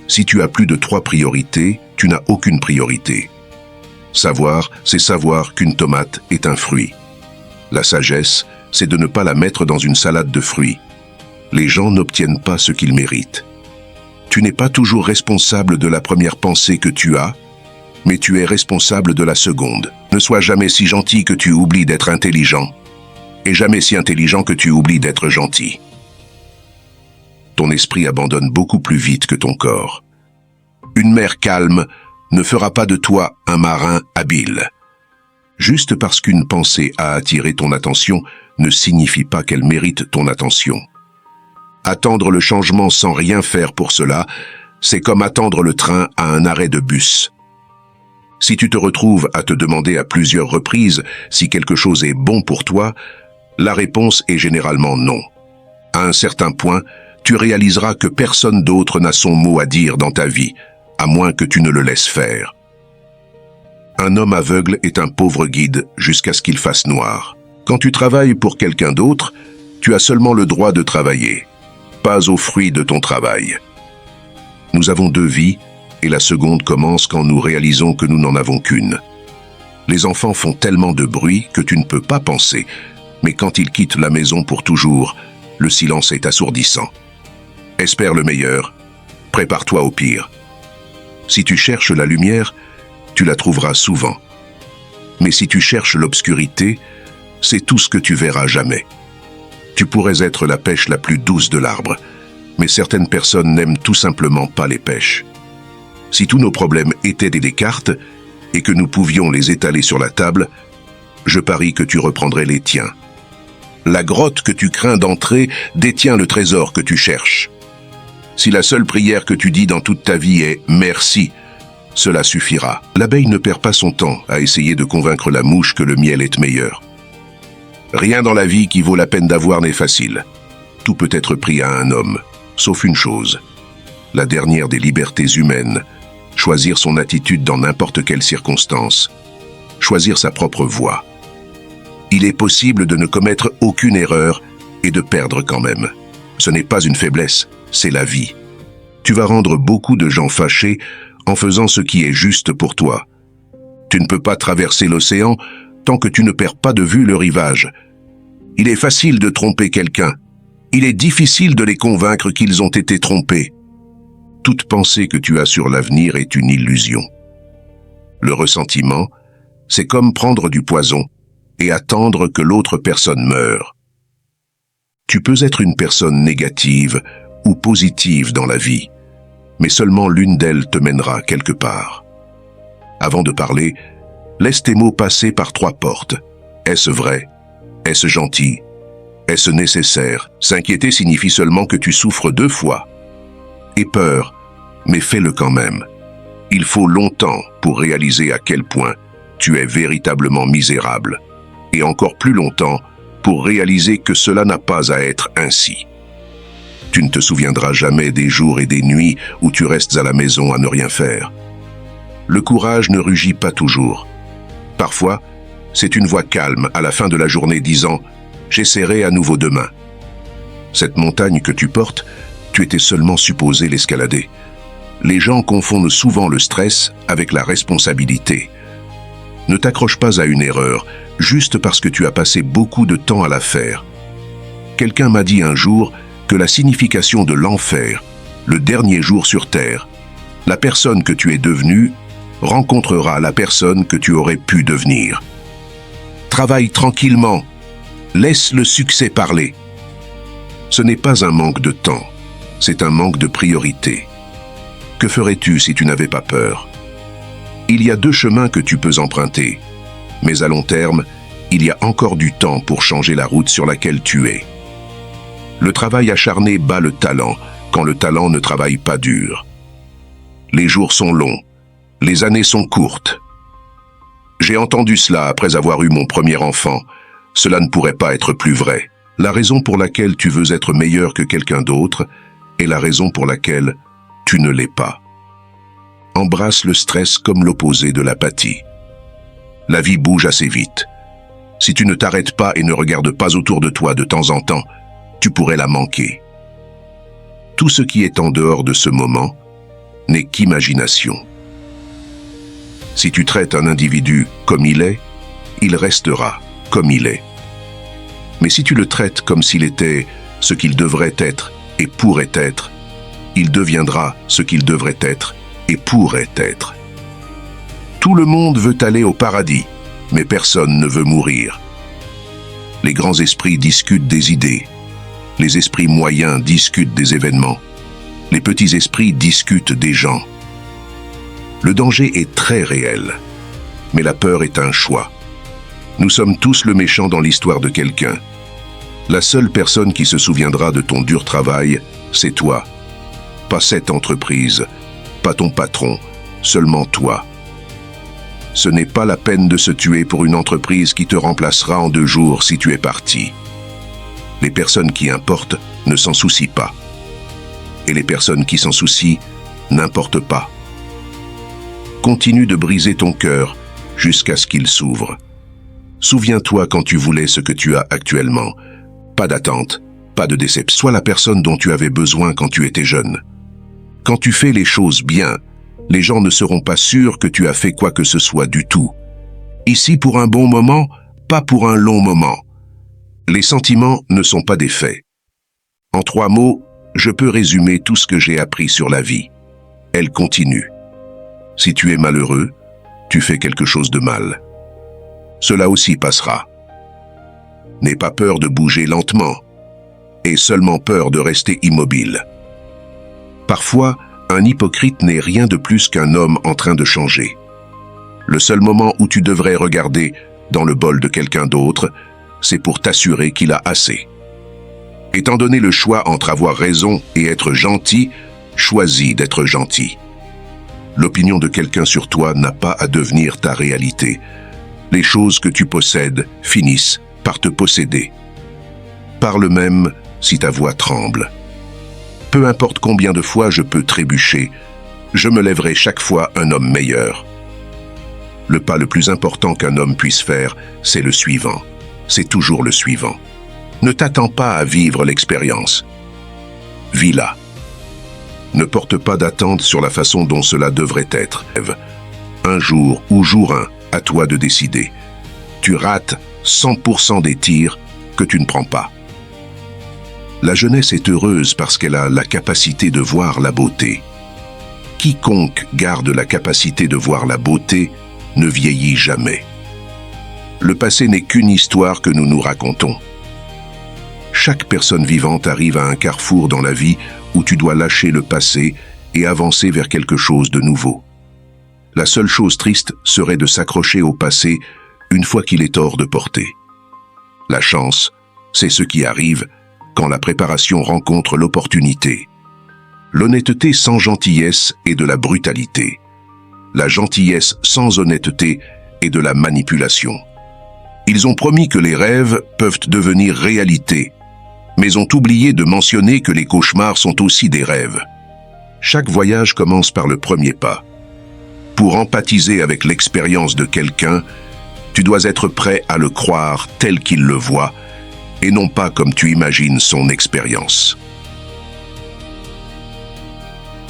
Si tu as plus de 3 priorités, tu n'as aucune priorité. Savoir, c'est savoir qu'une tomate est un fruit. La sagesse, c'est de ne pas la mettre dans une salade de fruits. Les gens n'obtiennent pas ce qu'ils méritent. Tu n'es pas toujours responsable de la première pensée que tu as, mais tu es responsable de la seconde. Ne sois jamais si gentil que tu oublies d'être intelligent, et jamais si intelligent que tu oublies d'être gentil. Ton esprit abandonne beaucoup plus vite que ton corps. Une mer calme ne fera pas de toi un marin habile. Juste parce qu'une pensée a attiré ton attention ne signifie pas qu'elle mérite ton attention. Attendre le changement sans rien faire pour cela, c'est comme attendre le train à un arrêt de bus. Si tu te retrouves à te demander à plusieurs reprises si quelque chose est bon pour toi, la réponse est généralement non. À un certain point, tu réaliseras que personne d'autre n'a son mot à dire dans ta vie, à moins que tu ne le laisses faire. Un homme aveugle est un pauvre guide jusqu'à ce qu'il fasse noir. Quand tu travailles pour quelqu'un d'autre, tu as seulement le droit de travailler, pas au fruit de ton travail. Nous avons deux vies, et la seconde commence quand nous réalisons que nous n'en avons qu'une. Les enfants font tellement de bruit que tu ne peux pas penser, mais quand ils quittent la maison pour toujours, le silence est assourdissant. Espère le meilleur, prépare-toi au pire. Si tu cherches la lumière, tu la trouveras souvent. Mais si tu cherches l'obscurité, c'est tout ce que tu verras jamais. Tu pourrais être la pêche la plus douce de l'arbre, mais certaines personnes n'aiment tout simplement pas les pêches. Si tous nos problèmes étaient des cartes et que nous pouvions les étaler sur la table, je parie que tu reprendrais les tiens. La grotte que tu crains d'entrer détient le trésor que tu cherches. Si la seule prière que tu dis dans toute ta vie est « merci », cela suffira. L'abeille ne perd pas son temps à essayer de convaincre la mouche que le miel est meilleur. Rien dans la vie qui vaut la peine d'avoir n'est facile. Tout peut être pris à un homme, sauf une chose. La dernière des libertés humaines, choisir son attitude dans n'importe quelle circonstance, choisir sa propre voie. Il est possible de ne commettre aucune erreur et de perdre quand même. Ce n'est pas une faiblesse, c'est la vie. Tu vas rendre beaucoup de gens fâchés en faisant ce qui est juste pour toi. Tu ne peux pas traverser l'océan tant que tu ne perds pas de vue le rivage. Il est facile de tromper quelqu'un. Il est difficile de les convaincre qu'ils ont été trompés. Toute pensée que tu as sur l'avenir est une illusion. Le ressentiment, c'est comme prendre du poison et attendre que l'autre personne meure. Tu peux être une personne négative ou positive dans la vie, mais seulement l'une d'elles te mènera quelque part. Avant de parler, laisse tes mots passer par 3 portes. Est-ce vrai? Est-ce gentil? Est-ce nécessaire? S'inquiéter signifie seulement que tu souffres 2 fois. Aie peur, mais fais-le quand même. Il faut longtemps pour réaliser à quel point tu es véritablement misérable, et encore plus longtemps pour réaliser que cela n'a pas à être ainsi. Tu ne te souviendras jamais des jours et des nuits où tu restes à la maison à ne rien faire. Le courage ne rugit pas toujours. Parfois, c'est une voix calme à la fin de la journée disant « J'essaierai à nouveau demain ». Cette montagne que tu portes, tu étais seulement supposé l'escalader. Les gens confondent souvent le stress avec la responsabilité. Ne t'accroche pas à une erreur, juste parce que tu as passé beaucoup de temps à la faire. Quelqu'un m'a dit un jour que la signification de l'enfer, le dernier jour sur terre, la personne que tu es devenue rencontrera la personne que tu aurais pu devenir. Travaille tranquillement, laisse le succès parler. Ce n'est pas un manque de temps, c'est un manque de priorité. Que ferais-tu si tu n'avais pas peur? Il y a 2 chemins que tu peux emprunter, mais à long terme, il y a encore du temps pour changer la route sur laquelle tu es. Le travail acharné bat le talent quand le talent ne travaille pas dur. Les jours sont longs, les années sont courtes. J'ai entendu cela après avoir eu mon premier enfant. Cela ne pourrait pas être plus vrai. La raison pour laquelle tu veux être meilleur que quelqu'un d'autre est la raison pour laquelle tu ne l'es pas. Embrasse le stress comme l'opposé de l'apathie. La vie bouge assez vite. Si tu ne t'arrêtes pas et ne regardes pas autour de toi de temps en temps, tu pourrais la manquer. Tout ce qui est en dehors de ce moment n'est qu'imagination. Si tu traites un individu comme il restera comme il est. Mais si tu le traites comme s'il était ce qu'il devrait être et pourrait être, il deviendra ce qu'il devrait être et pourrait être. Tout le monde veut aller au paradis, mais personne ne veut mourir. Les grands esprits discutent des idées. Les esprits moyens discutent des événements. Les petits esprits discutent des gens. Le danger est très réel, mais la peur est un choix. Nous sommes tous le méchant dans l'histoire de quelqu'un. La seule personne qui se souviendra de ton dur travail, c'est toi. Pas cette entreprise, pas ton patron, seulement toi. Ce n'est pas la peine de se tuer pour une entreprise qui te remplacera en 2 jours si tu es parti. Les personnes qui importent ne s'en soucient pas. Et les personnes qui s'en soucient n'importent pas. Continue de briser ton cœur jusqu'à ce qu'il s'ouvre. Souviens-toi quand tu voulais ce que tu as actuellement. Pas d'attente, pas de déception. Sois la personne dont tu avais besoin quand tu étais jeune. Quand tu fais les choses bien, les gens ne seront pas sûrs que tu as fait quoi que ce soit du tout. Ici pour un bon moment, pas pour un long moment. Les sentiments ne sont pas des faits. En 3 mots, je peux résumer tout ce que j'ai appris sur la vie. Elle continue. Si tu es malheureux, tu fais quelque chose de mal. Cela aussi passera. N'aie pas peur de bouger lentement, aie seulement peur de rester immobile. Parfois, un hypocrite n'est rien de plus qu'un homme en train de changer. Le seul moment où tu devrais regarder dans le bol de quelqu'un d'autre, c'est pour t'assurer qu'il a assez. Étant donné le choix entre avoir raison et être gentil, choisis d'être gentil. L'opinion de quelqu'un sur toi n'a pas à devenir ta réalité. Les choses que tu possèdes finissent par te posséder. Parle même si ta voix tremble. Peu importe combien de fois je peux trébucher, je me lèverai chaque fois un homme meilleur. Le pas le plus important qu'un homme puisse faire, c'est le suivant. C'est toujours le suivant. Ne t'attends pas à vivre l'expérience. Vis-la. Ne porte pas d'attente sur la façon dont cela devrait être. Un jour ou jour 1, à toi de décider. Tu rates 100% des tirs que tu ne prends pas. La jeunesse est heureuse parce qu'elle a la capacité de voir la beauté. Quiconque garde la capacité de voir la beauté ne vieillit jamais. Le passé n'est qu'une histoire que nous nous racontons. Chaque personne vivante arrive à un carrefour dans la vie où tu dois lâcher le passé et avancer vers quelque chose de nouveau. La seule chose triste serait de s'accrocher au passé une fois qu'il est hors de portée. La chance, c'est ce qui arrive quand la préparation rencontre l'opportunité. L'honnêteté sans gentillesse est de la brutalité. La gentillesse sans honnêteté est de la manipulation. Ils ont promis que les rêves peuvent devenir réalité, mais ont oublié de mentionner que les cauchemars sont aussi des rêves. Chaque voyage commence par le premier pas. Pour empathiser avec l'expérience de quelqu'un, tu dois être prêt à le croire tel qu'il le voit, et non pas comme tu imagines son expérience.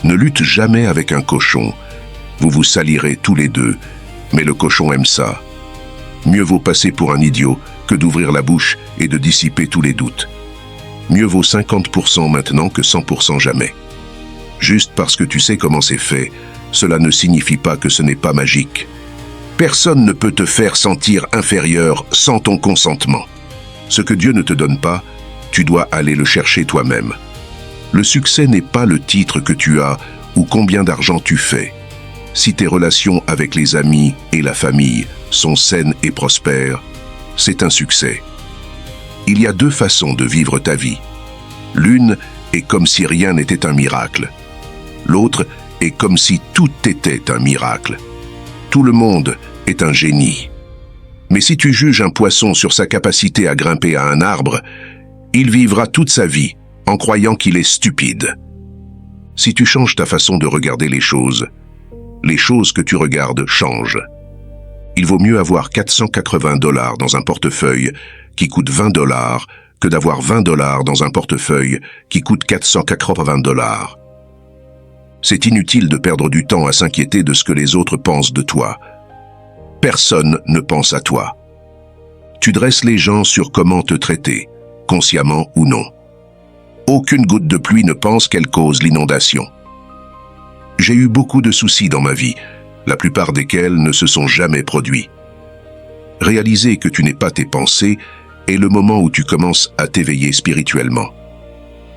Ne lutte jamais avec un cochon. Vous vous salirez tous les deux, mais le cochon aime ça. Mieux vaut passer pour un idiot que d'ouvrir la bouche et de dissiper tous les doutes. Mieux vaut 50% maintenant que 100% jamais. Juste parce que tu sais comment c'est fait, cela ne signifie pas que ce n'est pas magique. Personne ne peut te faire sentir inférieur sans ton consentement. Ce que Dieu ne te donne pas, tu dois aller le chercher toi-même. Le succès n'est pas le titre que tu as ou combien d'argent tu fais. Si tes relations avec les amis et la famille sont saines et prospères, c'est un succès. Il y a 2 façons de vivre ta vie. L'une est comme si rien n'était un miracle. L'autre est comme si tout était un miracle. Tout le monde est un génie. Mais si tu juges un poisson sur sa capacité à grimper à un arbre, il vivra toute sa vie en croyant qu'il est stupide. Si tu changes ta façon de regarder les choses que tu regardes changent. Il vaut mieux avoir $480 dans un portefeuille qui coûte $20 que d'avoir $20 dans un portefeuille qui coûte $480. C'est inutile de perdre du temps à s'inquiéter de ce que les autres pensent de toi. Personne ne pense à toi. Tu dresses les gens sur comment te traiter, consciemment ou non. Aucune goutte de pluie ne pense qu'elle cause l'inondation. J'ai eu beaucoup de soucis dans ma vie, la plupart desquels ne se sont jamais produits. Réaliser que tu n'es pas tes pensées est le moment où tu commences à t'éveiller spirituellement.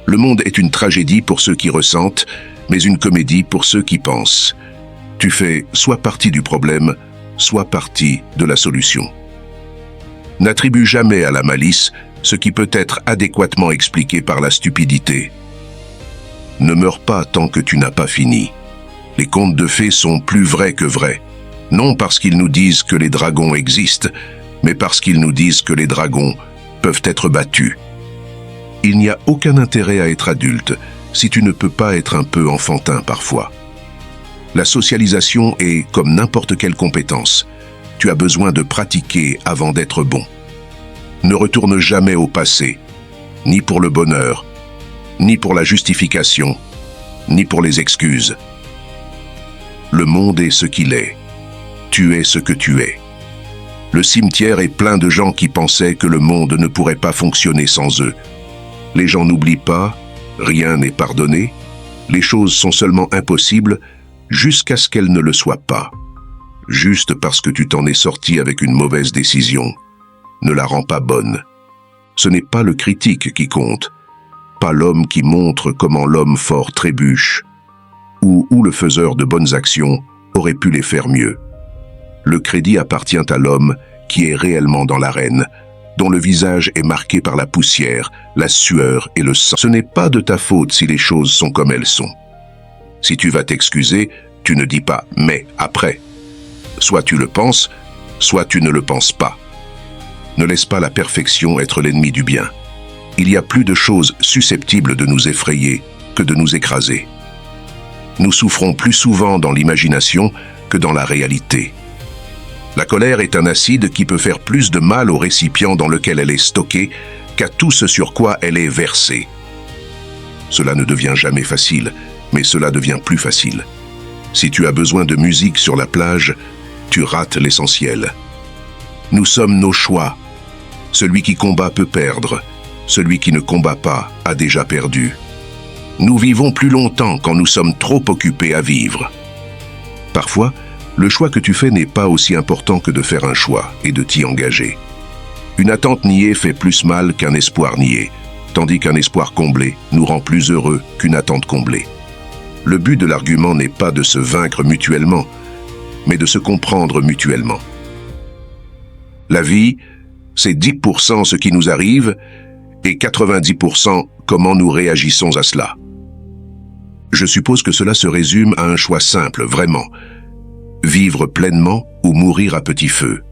Le monde est une tragédie pour ceux qui ressentent, mais une comédie pour ceux qui pensent. Tu fais soit partie du problème, soit partie de la solution. N'attribue jamais à la malice ce qui peut être adéquatement expliqué par la stupidité. Ne meurs pas tant que tu n'as pas fini. Les contes de fées sont plus vrais que vrais, non parce qu'ils nous disent que les dragons existent, mais parce qu'ils nous disent que les dragons peuvent être battus. Il n'y a aucun intérêt à être adulte si tu ne peux pas être un peu enfantin parfois. La socialisation est comme n'importe quelle compétence. Tu as besoin de pratiquer avant d'être bon. Ne retourne jamais au passé, ni pour le bonheur, ni pour la justification, ni pour les excuses. Le monde est ce qu'il est. Tu es ce que tu es. Le cimetière est plein de gens qui pensaient que le monde ne pourrait pas fonctionner sans eux. Les gens n'oublient pas, rien n'est pardonné, les choses sont seulement impossibles jusqu'à ce qu'elles ne le soient pas. Juste parce que tu t'en es sorti avec une mauvaise décision ne la rend pas bonne. Ce n'est pas le critique qui compte, pas l'homme qui montre comment l'homme fort trébuche, ou où le faiseur de bonnes actions aurait pu les faire mieux. Le crédit appartient à l'homme qui est réellement dans l'arène, dont le visage est marqué par la poussière, la sueur et le sang. Ce n'est pas de ta faute si les choses sont comme elles sont. Si tu vas t'excuser, tu ne dis pas « mais après ». Soit tu le penses, soit tu ne le penses pas. Ne laisse pas la perfection être l'ennemi du bien. Il y a plus de choses susceptibles de nous effrayer que de nous écraser. Nous souffrons plus souvent dans l'imagination que dans la réalité. La colère est un acide qui peut faire plus de mal au récipient dans lequel elle est stockée qu'à tout ce sur quoi elle est versée. Cela ne devient jamais facile, mais cela devient plus facile. Si tu as besoin de musique sur la plage, tu rates l'essentiel. Nous sommes nos choix. Celui qui combat peut perdre. Celui qui ne combat pas a déjà perdu. Nous vivons plus longtemps quand nous sommes trop occupés à vivre. Parfois, le choix que tu fais n'est pas aussi important que de faire un choix et de t'y engager. Une attente niée fait plus mal qu'un espoir nié, tandis qu'un espoir comblé nous rend plus heureux qu'une attente comblée. Le but de l'argument n'est pas de se vaincre mutuellement, mais de se comprendre mutuellement. La vie, c'est 10% ce qui nous arrive et 90% comment nous réagissons à cela. Je suppose que cela se résume à un choix simple, vraiment. Vivre pleinement ou mourir à petit feu.